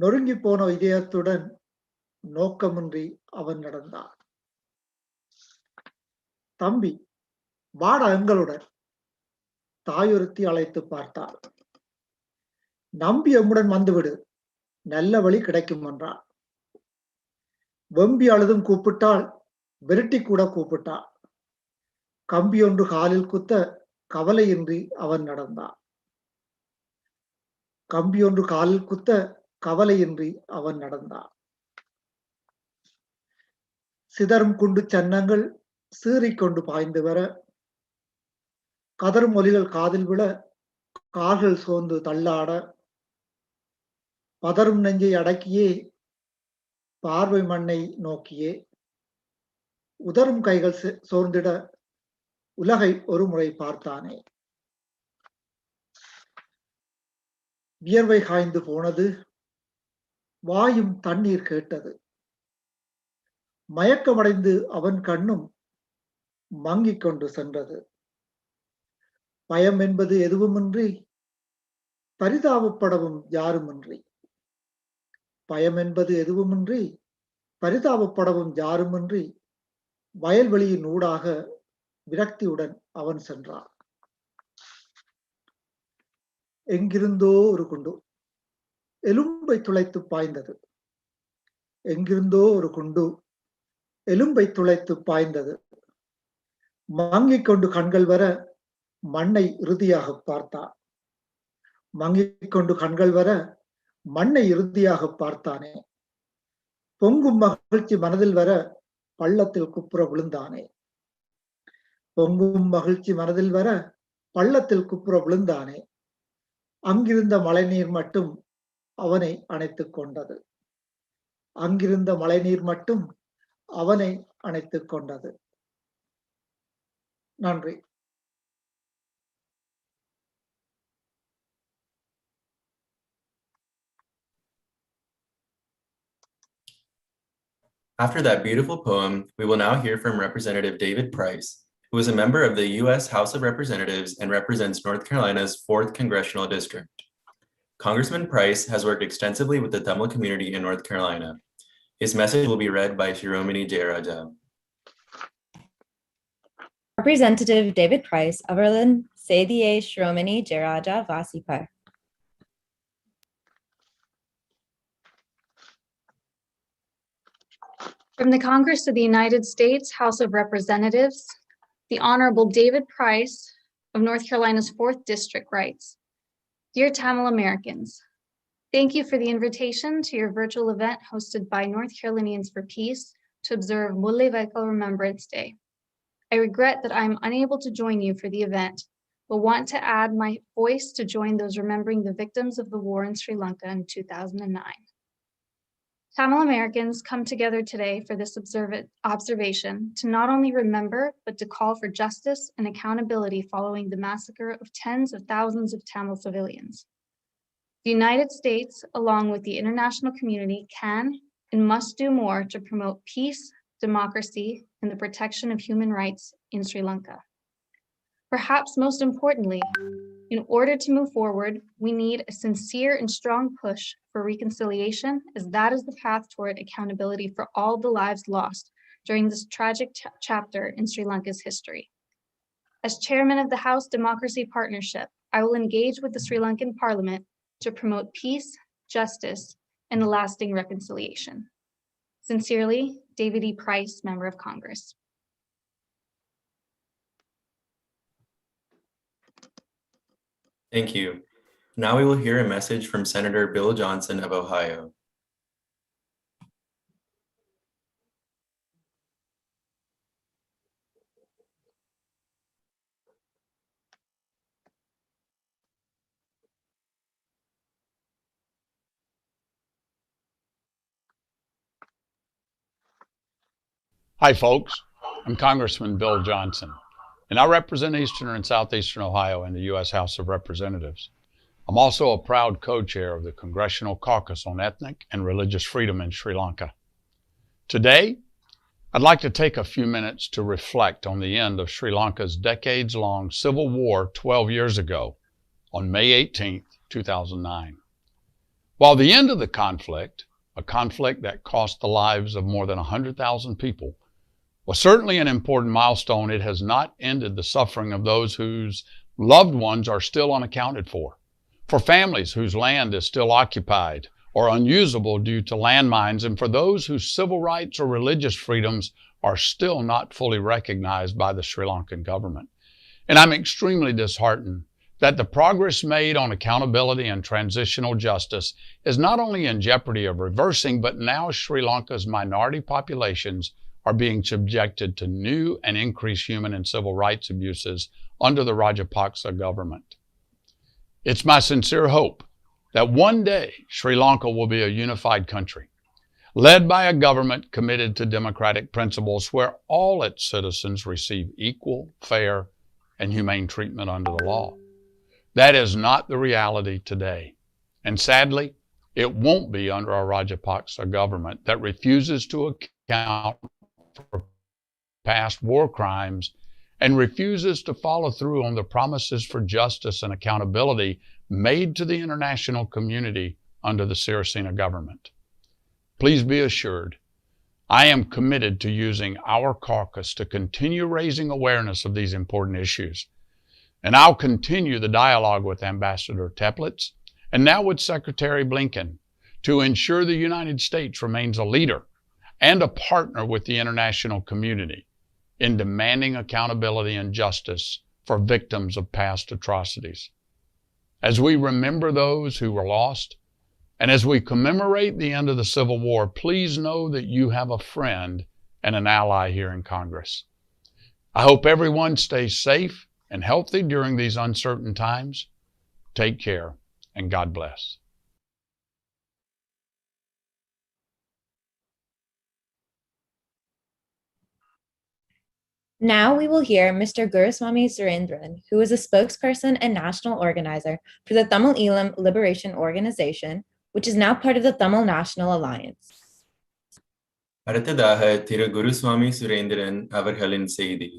நொறுங்கி போன இதயத்துடன் நோக்கமின்றி அவன் நடந்தான். தம்பி, வாடா எங்களுடன், தாயொருத்தி அழைத்து பார்த்தாள். நம்பி எம்முடன் வந்துவிடு, நல்ல வழி கிடைக்கும் என்றாள். வெம்பி அழுதும் கூப்பிட்டாள், விரட்டி கூட கூப்பிட்டாள். கம்பி ஒன்று காலில் குத்த கவலையின்றி அவன் நடந்தான். கம்பி ஒன்று காலில் குத்த கவலையின்றி அவன் நடந்தான். சிதறும் குண்டு சன்னங்கள் சீறிக்கொண்டு பாய்ந்து வர, கதரும் ஒலிகள் காதில் விழ, கால்கள் சோர்ந்து தள்ளாட, பதரும் நெஞ்சை அடக்கியே பார்வை மண்ணை நோக்கியே, உதரும் கைகள் சோர்ந்திட உலகை ஒரு முறை பார்த்தானே. வியர்வை காய்ந்து போனது, வாயும் தண்ணீர் கேட்டது. மயக்கமடைந்து அவன் கண்ணும் மங்கிக் கொண்டு சென்றது. பயம் என்பது எதுவுமின்றி, பரிதாபப்படவும் யாருமின்றி. பயம் என்பது எதுவுமின்றி, பரிதாபப்படவும் யாருமின்றி, வயல்வெளியின் ஊடாக விரக்தியுடன் அவன் சென்றான். எங்கிருந்தோ ஒரு குண்டு எலும்பை துளைத்து பாய்ந்தது. எங்கிருந்தோ ஒரு குண்டு எலும்பை துளைத்து பாய்ந்தது. மங்கிக் கொண்டு கண்கள் வர மண்ணை இறுதியாக பார்த்தான். மங்கிக் கொண்டு கண்கள் வர மண்ணை இறுதியாக பார்த்தானே. பொங்கும் மகிழ்ச்சி மனதில் வர பள்ளத்தில் குப்புற விழுந்தானே. பொங்கும் மகிழ்ச்சி மனதில் வர பள்ளத்தில் குப்புற விழுந்தானே. அங்கிருந்த மழைநீர் மட்டும் அவனை அணைத்துக் கொண்டது. அங்கிருந்த மழைநீர் மட்டும் அவனை அணைத்துக் கொண்டது. நன்றி. After that beautiful poem, we will now hear from Representative David Price, who is a member of the U.S. House of Representatives and represents North Carolina's 4th Congressional District. Congressman Price has worked extensively with the Tamil community in North Carolina. His message will be read by Shiromini Jayaraja. Representative David Price, அவர்களின் செய்தியை Shiromini Jayaraja வாசிப்பார். From the Congress of the United States House of Representatives, the Honorable David Price of North Carolina's 4th District writes, Dear Tamil Americans, thank you for the invitation to your virtual event hosted by North Carolinians for Peace to observe Mullaivaikkal Remembrance Day. I regret that I am unable to join you for the event, but want to add my voice to join those remembering the victims of the war in Sri Lanka in 2009. Tamil Americans come together today for this observation to not only remember, but to call for justice and accountability following the massacre of tens of thousands of Tamil civilians. The United States, along with the international community, can and must do more to promote peace, democracy, and the protection of human rights in Sri Lanka. Perhaps most importantly, in order to move forward, we need a sincere and strong push for reconciliation, as that is the path toward accountability for all the lives lost during this tragic chapter in Sri Lanka's history. As chairman of the House Democracy Partnership, I will engage with the Sri Lankan Parliament to promote peace, justice, and a lasting reconciliation. Sincerely, David E. Price, Member of Congress. Thank you. Now we will hear a message from Senator Bill Johnson of Ohio. Hi, folks. I'm Congressman Bill Johnson, and I represent Eastern and Southeastern Ohio in the U.S. House of Representatives. I'm also a proud co-chair of the Congressional Caucus on Ethnic and Religious Freedom in Sri Lanka. Today, I'd like to take a few minutes to reflect on the end of Sri Lanka's decades-long civil war 12 years ago on May 18, 2009. While the end of the conflict, a conflict that cost the lives of more than 100,000 people, was certainly an important milestone, it has not ended the suffering of those whose loved ones are still unaccounted for families whose land is still occupied or unusable due to landmines, and for those whose civil rights or religious freedoms are still not fully recognized by the Sri Lankan government. And I'm extremely disheartened that the progress made on accountability and transitional justice is not only in jeopardy of reversing, but now Sri Lanka's minority populations are being subjected to new and increased human and civil rights abuses under the Rajapaksa government. It's my sincere hope that one day Sri Lanka will be a unified country, led by a government committed to democratic principles where all its citizens receive equal, fair, and humane treatment under the law. That is not the reality today. And sadly, it won't be under a Rajapaksa government that refuses to account for past war crimes and refuses to follow through on the promises for justice and accountability made to the international community under the Sirisena government. Please be assured, I am committed to using our caucus to continue raising awareness of these important issues. And I'll continue the dialogue with Ambassador Teplitz and now with Secretary Blinken to ensure the United States remains a leader and a partner with the international community in demanding accountability and justice for victims of past atrocities. As we remember those who were lost, and as we commemorate the end of the Civil War, please know that you have a friend and an ally here in Congress. I hope everyone stays safe and healthy during these uncertain times. Take care, and God bless. Now we will hear Mr. Guruswamy Surendran, who is a spokesperson and national organizer for the Tamil Elam Liberation Organization, which is now part of the Tamil National Alliance. அடுத்ததாக திரு குருசுவாமி சுரேந்திரன் அவர்களின் செய்தி.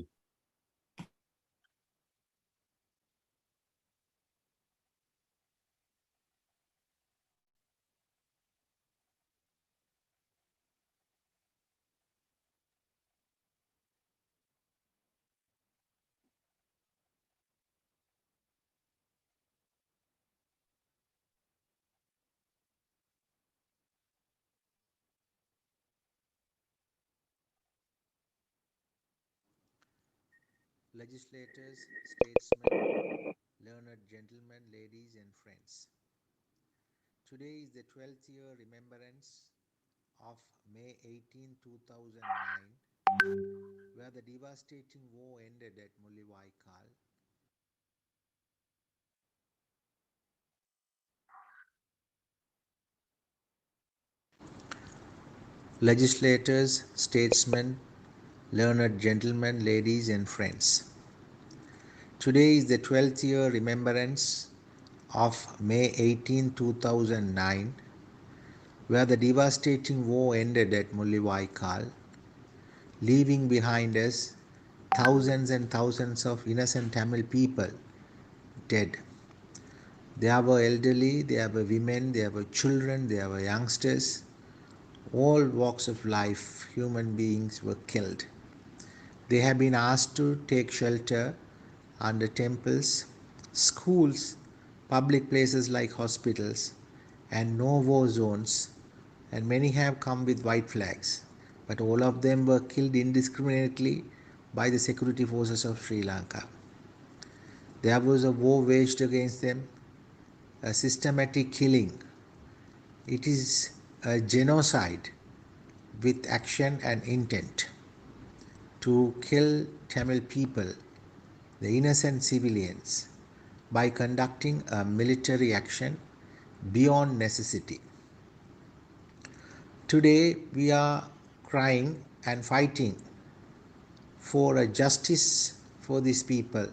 Legislators, statesmen, learned gentlemen, ladies and friends. Today is the 12th year remembrance of May 18, 2009, where the devastating war ended at Mullawaikal. Legislators, statesmen, learned gentlemen, ladies and friends. Today is the 12th year remembrance of May 18, 2009, where the devastating war ended at Mullawaikal, leaving behind us thousands and thousands of innocent Tamil people dead. There were elderly, there were women, there were children, there were youngsters. All walks of life, human beings were killed. They have been asked to take shelter under temples, schools, public places like hospitals, and no war zones, and many have come with white flags, but all of them were killed indiscriminately by the security forces of Sri Lanka. There was a war waged against them, a systematic killing. It is a genocide with action and intent to kill Tamil people, the innocent civilians, by conducting a military action beyond necessity. Today we are crying and fighting for a justice for these people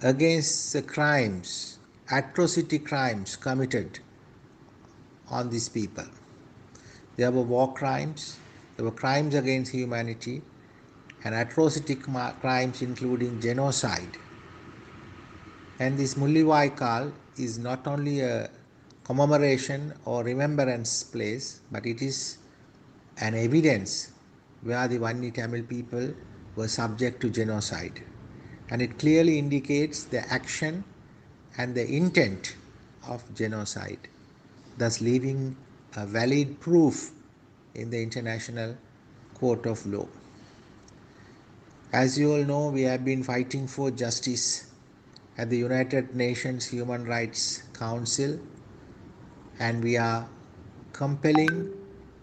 against the crimes, atrocity crimes committed on these people. There were war crimes, there were crimes against humanity, and atrocity crimes including genocide. And this Mullivaikal is not only a commemoration or remembrance place, but it is an evidence where the Vanni Tamil people were subject to genocide. And it clearly indicates the action and the intent of genocide, thus leaving a valid proof in the International Court of Law. As you all know, we have been fighting for justice at the United Nations Human Rights Council, and we are compelling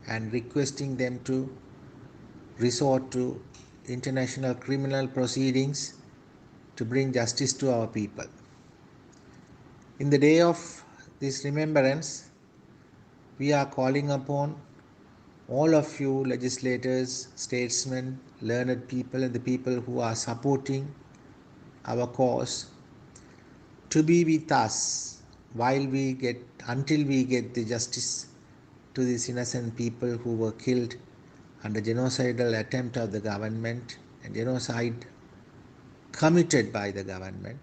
and requesting them to resort to international criminal proceedings to bring justice to our people. In the day of this remembrance, we are calling upon all of you legislators, statesmen, learned people, and the people who are supporting our cause to be with us until we get the justice to these innocent people who were killed under genocidal attempt of the government and genocide committed by the government.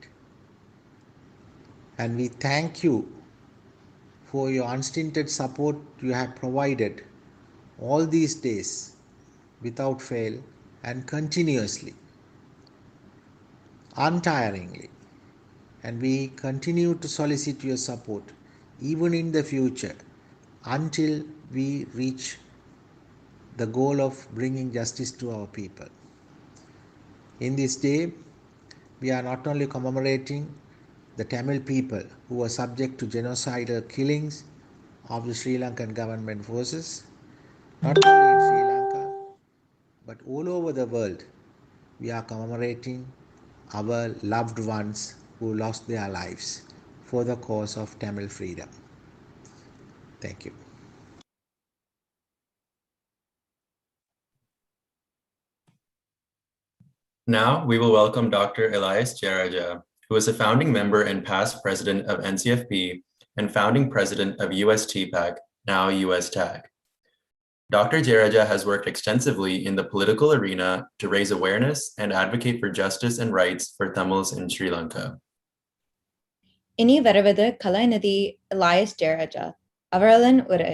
And we thank you for your unstinted support you have provided all these days without fail and continuously, untiringly. And we continue to solicit your support even in the future until we reach the goal of bringing justice to our people. In this day, we are not only commemorating the Tamil people who were subject to genocidal killings of the Sri Lankan government forces, not only in Sri Lanka, but all over the world. We are commemorating our loved ones who lost their lives for the cause of Tamil freedom. Thank you. Now we will welcome Dr. Elias Jaraja, who is a founding member and past president of NCFP and founding president of US TPAC, now US TAG. Dr. Jaraja has worked extensively in the political arena to raise awareness and advocate for justice and rights for Tamils in Sri Lanka. இனி வருவது கலாநிதி Elias Jayaraja அவர்களின் உரை.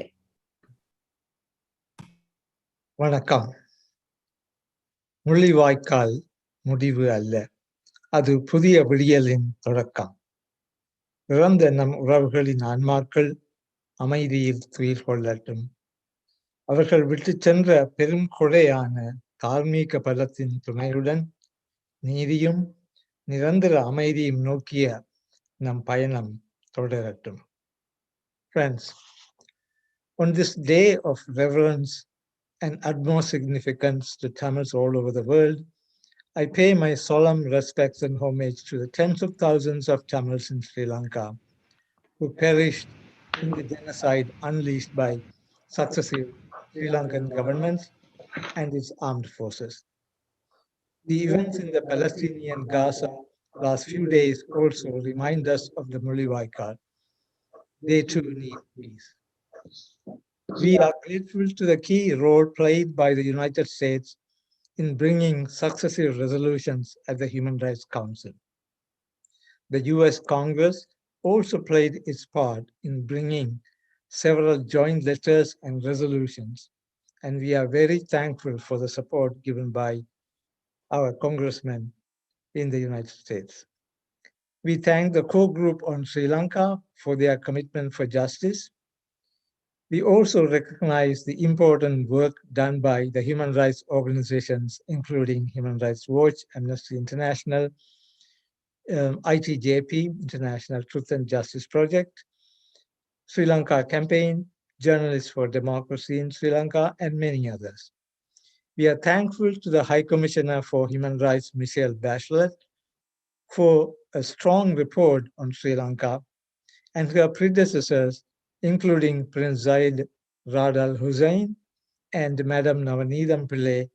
வணக்கம். முள்ளிவாய்க்கால் முடிவு அல்ல, அது புதிய விடியலின் தொடக்கம். இறந்த நம் உறவுகளின் ஆன்மாக்கள் அமைதியில் துயில் கொள்ளட்டும். அவர்கள் விட்டு சென்ற பெரும் கொடையான தார்மீக பலத்தின் துணையுடன் நீதியும் நிரந்தர அமைதியும் நோக்கிய நம் பயணம் தொடரட்டும். Friends, on this day of reverence and utmost significance to Tamils all over the world, I pay my solemn respects and homage to the tens of thousands of Tamils in Sri Lanka who perished in the genocide unleashed by successive Sri Lankan governments and its armed forces. The events in the Palestinian Gaza last few days also remind us of the Mullivaikal. They too need peace. We are grateful to the key role played by the United States in bringing successive resolutions at the Human Rights Council. The US Congress also played its part in bringing several joint letters and resolutions, and we are very thankful for the support given by our congressmen in the United States. We thank the core group on Sri Lanka for their commitment for justice. We also recognize the important work done by the human rights organizations, including Human Rights Watch, Amnesty International, ITJP, International Truth and Justice Project, Sri Lanka Campaign, Journalists for Democracy in Sri Lanka, and many others. We are thankful to the High Commissioner for Human Rights, Michelle Bachelet, for a strong report on Sri Lanka, and her predecessors, including Prince Zaid Rad Al Hussein and Madam Navanidam Pillai,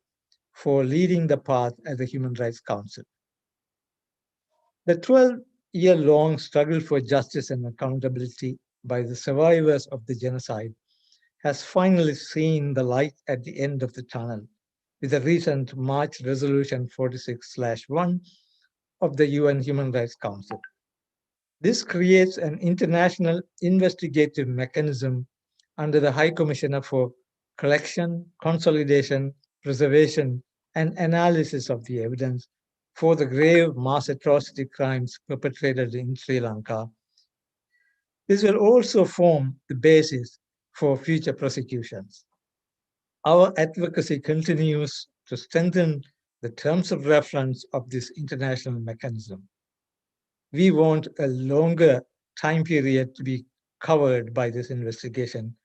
for leading the path at the Human Rights Council. The 12-year-long struggle for justice and accountability by the survivors of the genocide has finally seen the light at the end of the tunnel with the recent March Resolution 46/1 of the UN Human Rights Council. This creates an international investigative mechanism under the High Commissioner for collection, consolidation, preservation, and analysis of the evidence for the grave mass atrocity crimes perpetrated in Sri Lanka. This will also form the basis for future prosecutions. Our advocacy continues to strengthen the terms of reference of this international mechanism. We want a longer time period to be covered by this investigation,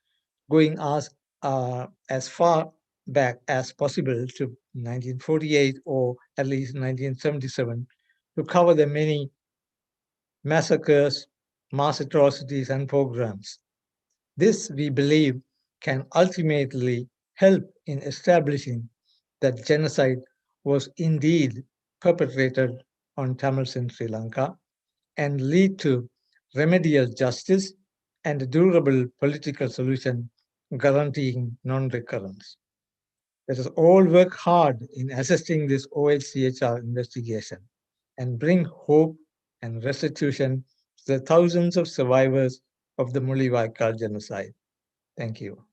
going as far back as possible to 1948 or at least 1977 to cover the many massacres, mass atrocities, and pogroms. This, we believe, can ultimately help in establishing that genocide was indeed perpetrated on Tamils in Sri Lanka and lead to remedial justice and a durable political solution guaranteeing non-recurrence. Let us all work hard in assisting this OHCHR investigation and bring hope and restitution to the thousands of survivors of the Mullawaikal genocide. Thank you.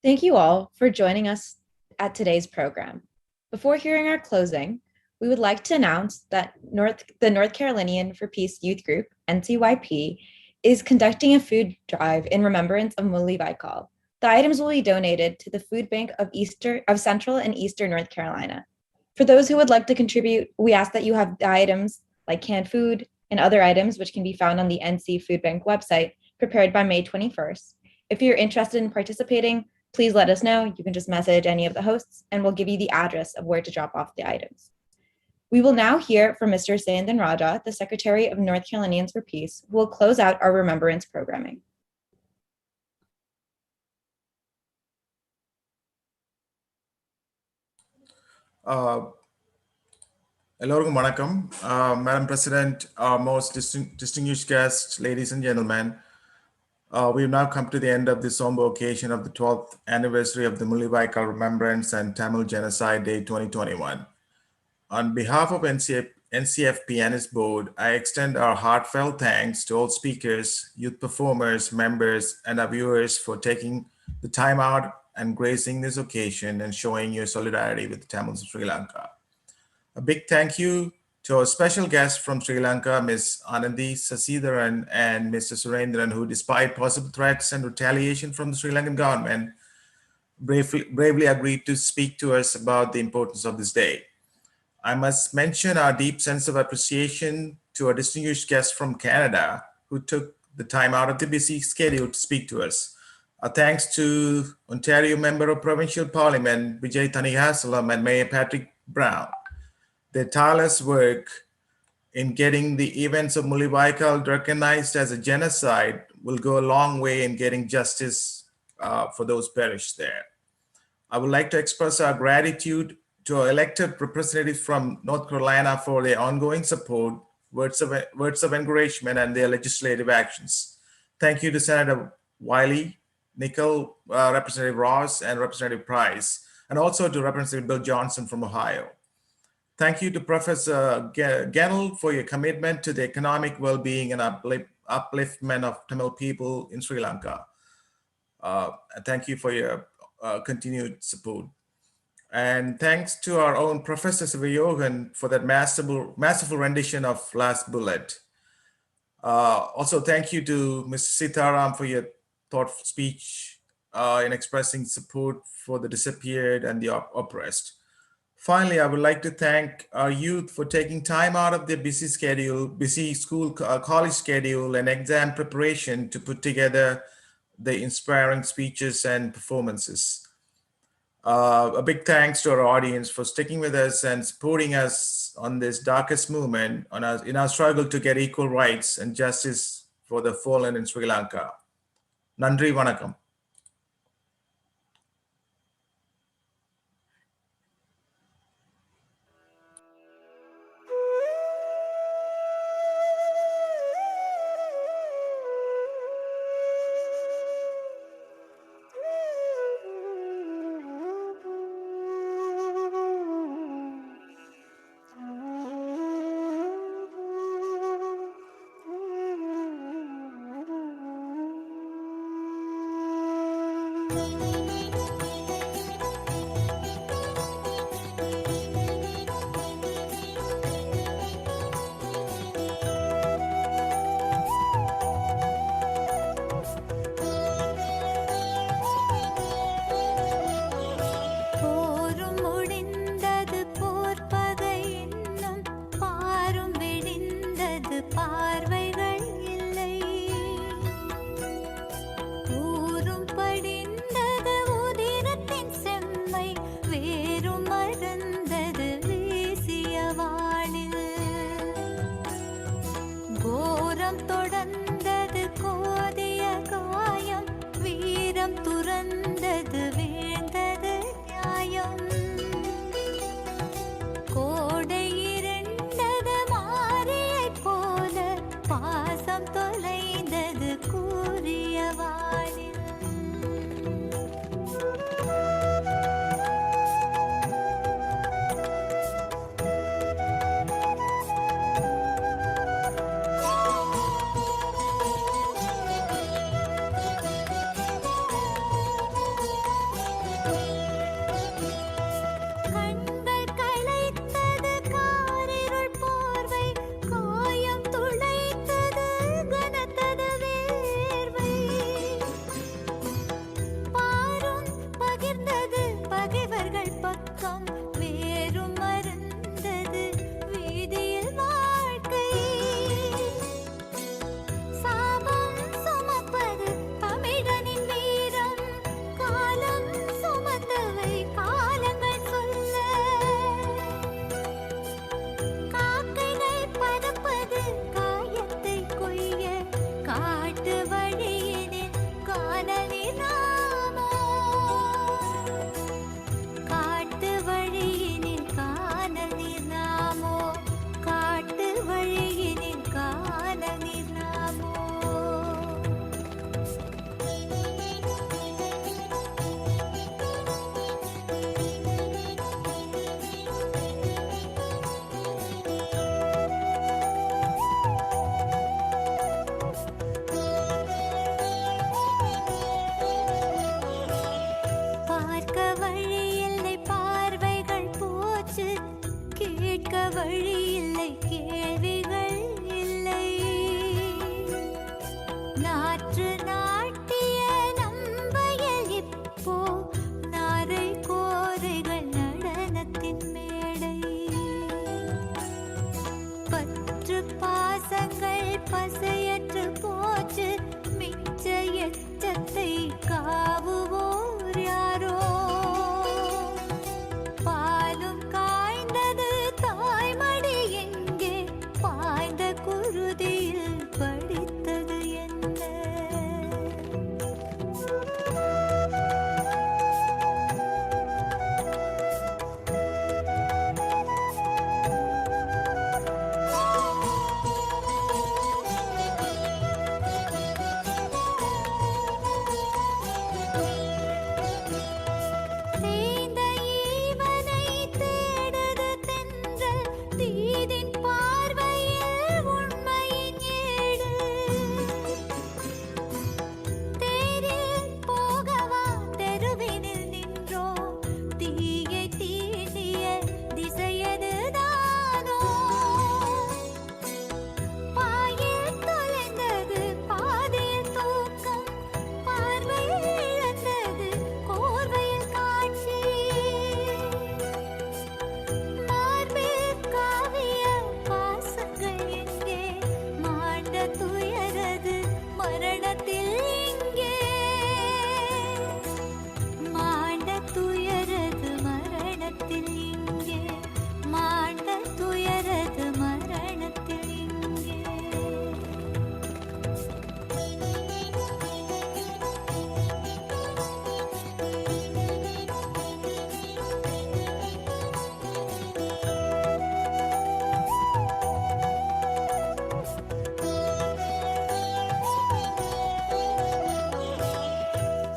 Thank you all for joining us at today's program. Before hearing our closing, we would like to announce that the North Carolinian for Peace Youth Group, NCYP, is conducting a food drive in remembrance of Mullawaikal. The items will be donated to the Food Bank of Central and Eastern North Carolina. For those who would like to contribute, we ask that you have the items like canned food and other items which can be found on the NC Food Bank website prepared by May 21st. If you're interested in participating, please let us know. You can just message any of the hosts and we'll give you the address of where to drop off the items. We will now hear from Mr. Sayandan Raja, the Secretary of North Carolinians for Peace, who will close out our remembrance programming. Elorum Vanakkam, Madam President, our most distinguished guests, ladies and gentlemen. We've now come to the end of the somber occasion of the 12th anniversary of the Mullawaikal Remembrance and Tamil Genocide Day 2021. On behalf of NCFP and its board, I extend our heartfelt thanks to all speakers, youth performers, members, and our viewers for taking the time out and gracing this occasion and showing your solidarity with the Tamils of Sri Lanka. A big thank you to our special guests from Sri Lanka, Ms. Anandi Sasidharan and Mr. Surendran, who despite possible threats and retaliation from the Sri Lankan government, bravely agreed to speak to us about the importance of this day. I must mention our deep sense of appreciation to our distinguished guests from Canada, who took the time out of the busy schedule to speak to us. Our thanks to Ontario Member of Provincial Parliament, Vijay Thanigasalam, and Mayor Patrick Brown. Their tireless work in getting the events of Mullawaikal recognized as a genocide will go a long way in getting justice for those perished there. I would like to express our gratitude to our elected representatives from North Carolina for their ongoing support, words of encouragement, and their legislative actions. Thank you to Senator Wiley, Nickel, Representative Ross, and Representative Price, and also to Representative Bill Johnson from Ohio. Thank you to Professor Gennell for your commitment to the economic well-being and upliftment of Tamil people in Sri Lanka. Thank you for your continued support. And thanks to our own Professor Sivayogan for that masterful rendition of Last Bullet. Also, thank you to Mr. Sitaram for your thoughtful speech in expressing support for the disappeared and the oppressed. Finally, I would like to thank our youth for taking time out of their busy schedule, busy school, college schedule, and exam preparation to put together the inspiring speeches and performances. A big thanks to our audience for sticking with us and supporting us on this darkest movement in our struggle to get equal rights and justice for the fallen in Sri Lanka. Nandri Vanakkam. போரும் முடிந்தது போர்ப்பகை இன்னும் பாரும் விடிந்தது பார்வைகள் இல்லை ஊரும் படிந்தது உதிரத்தின் செம்மை வேறும் மறந்தது வீசிய வானில் கோரம் தொடர்ந்தது கோதிய காயம் வீரம் துறந்தது வீழ்ந்தது நியாயம் கோடை இருண்டது மாரியைப் போல பாசம் தொலைந்தது கூறிய வானில் கண்கள் களைத்தது காரிருள் போர்வை காயம் துளைத்தது கனத்தது வேர்வை பாரும் பகிர்ந்தது பகைவர்கள் பக்கம் வேறும் மறந்தது வீதியில் வாழ்க்கை சாபம் சுமப்பது தமிழனின் வீரம் காலம் சுமந்தவை காலங்கள் சொல்ல காக்கைகள் பறப்பது காயத்தை கொய்ய காட்டு வழியினில் காணலில் நாமோ காட்டு வழியினில் காணலில் நாமோ காட்டு வழியினில் காணலில் நாமோ பார்க்க வழி இல்லை பார்வைகள் போச்சு கேட்க வழி இல்லை கேள்விகள் இல்லை நாற்று நாட்டிய நம்பையில் இப்போ நாரை கோரைகள் நடனத்தின் மேடை பற்று பாசங்கள் பசையற்று போச்சு மிச்ச எச்சத்தை காவுவோர் யாரோ பாலும் காய்ந்தது தாய்மடி எங்கே பாய்ந்த குருதியில் படித்தது என்ன தேய்ந்த ஈவனை தேடுது தென்றல் தீதின் பார்வையில் உண்மையின் ஏடு தேரில் போகவா தெருவினில் நின்றோம் தீயை தீண்டிய திசையதுதானோ பாயில் தொலைந்தது பாதையில் தூக்கம் பார்வையில் இழந்தது கோர்வையில் காட்சி மார்பில் காவிய பாசங்கள் எங்கே மாண்ட துயரது மரணத்தில் இங்கே மாண்ட துயரது மரணத்தில் இங்கே மாண்ட துயரது மரணத்தில் இங்கே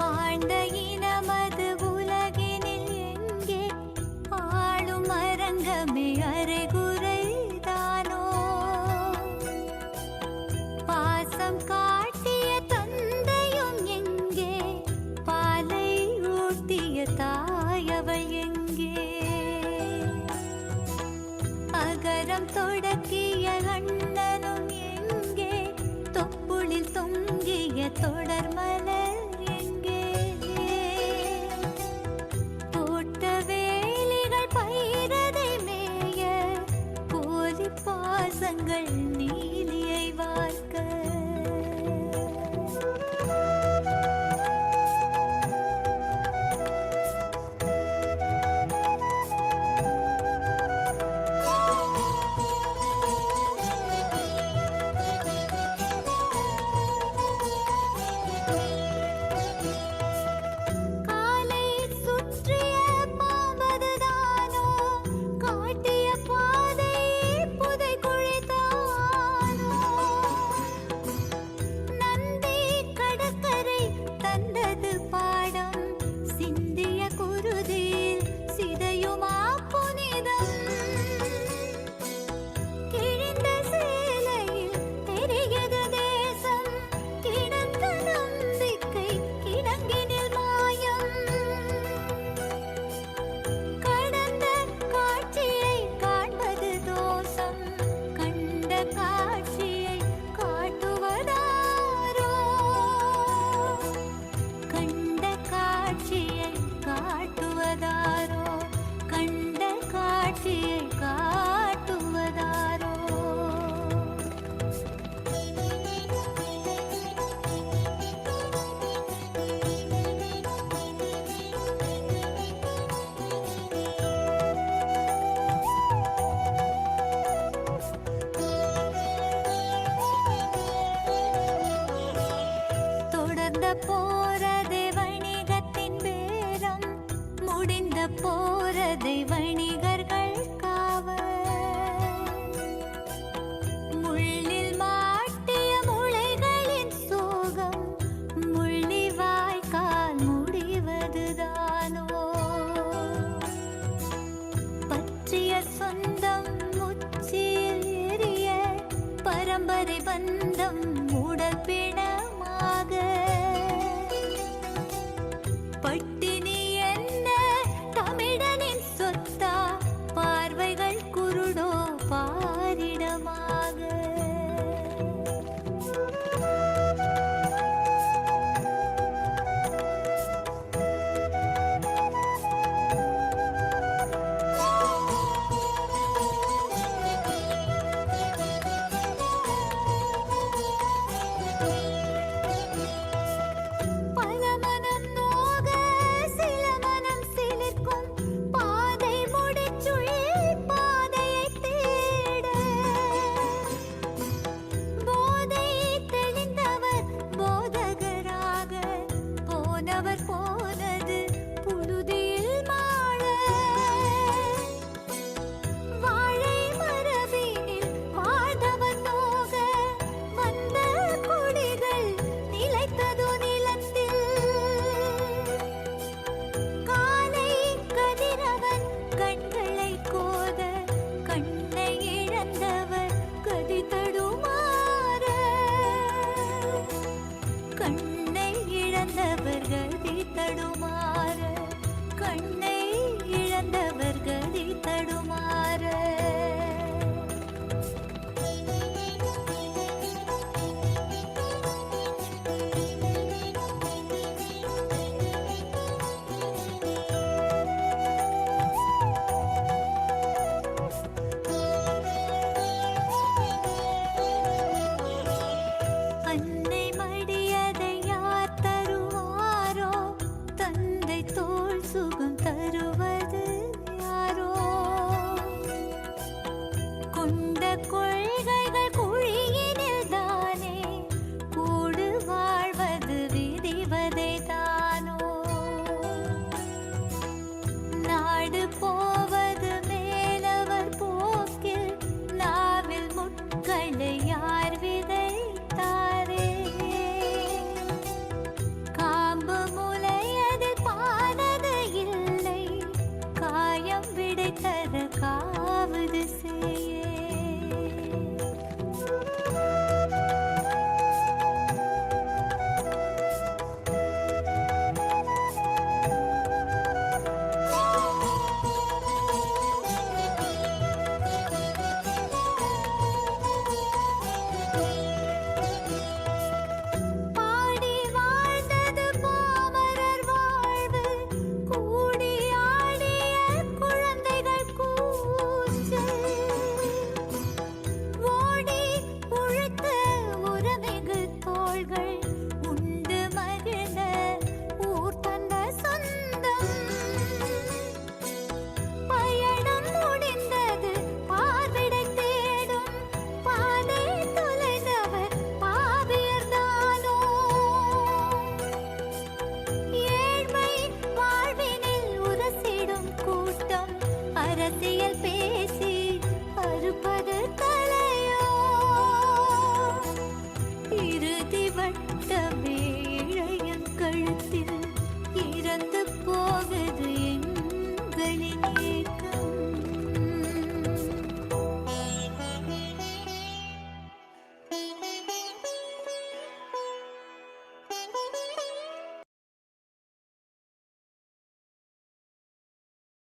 ஆண்ட இனமது உலகினில் எங்கே ஆளும் அரங்கமே அரைகுறைதானோ பாசம் காட்டிய தந்தையும் எங்கே பாலை கரம் தொடக்கிய அண்ணனும் எங்கே தொப்புளில் தொங்கிய தொடர் மலர் எங்கே தோட்ட வேலிகள் பயிரதை மேய போலி பாசங்கள் நீலியை வார்க்க காலை சுற்றிய பாம்பதுதானோ காட்டிய பாதை புதை குழிதானோ நந்தி கடற்கரை தந்தது பாடம் சிந்திய குருதியில் சிதையுமா புனிதம் கிழிந்த சேலையில் தெரிகிறது தேசம் கிடந்த நம்பிக்கை கிடங்கினில் மாயம் கடந்த காட்சியை காண்பது தோஷம் கண்ட காட்சியை காட்டுவதாரோ கண்ட காட்சியை காட்டுவதாரோ கண்ட காட்சியை காட்டுவதாரோ தொடர்ந்த போரதை வணிகத்தின் பேரம் முடிந்த போரதை வணிகர்கள் காவல் முள்ளில் மாட்டிய முளைகளின் சோகம் முள்ளி வாய்க்கால் முடிவதுதானோ பற்றிய சொந்தம் உச்சியில் எரிய பரம்பரை பந்தம் உடல் பிணை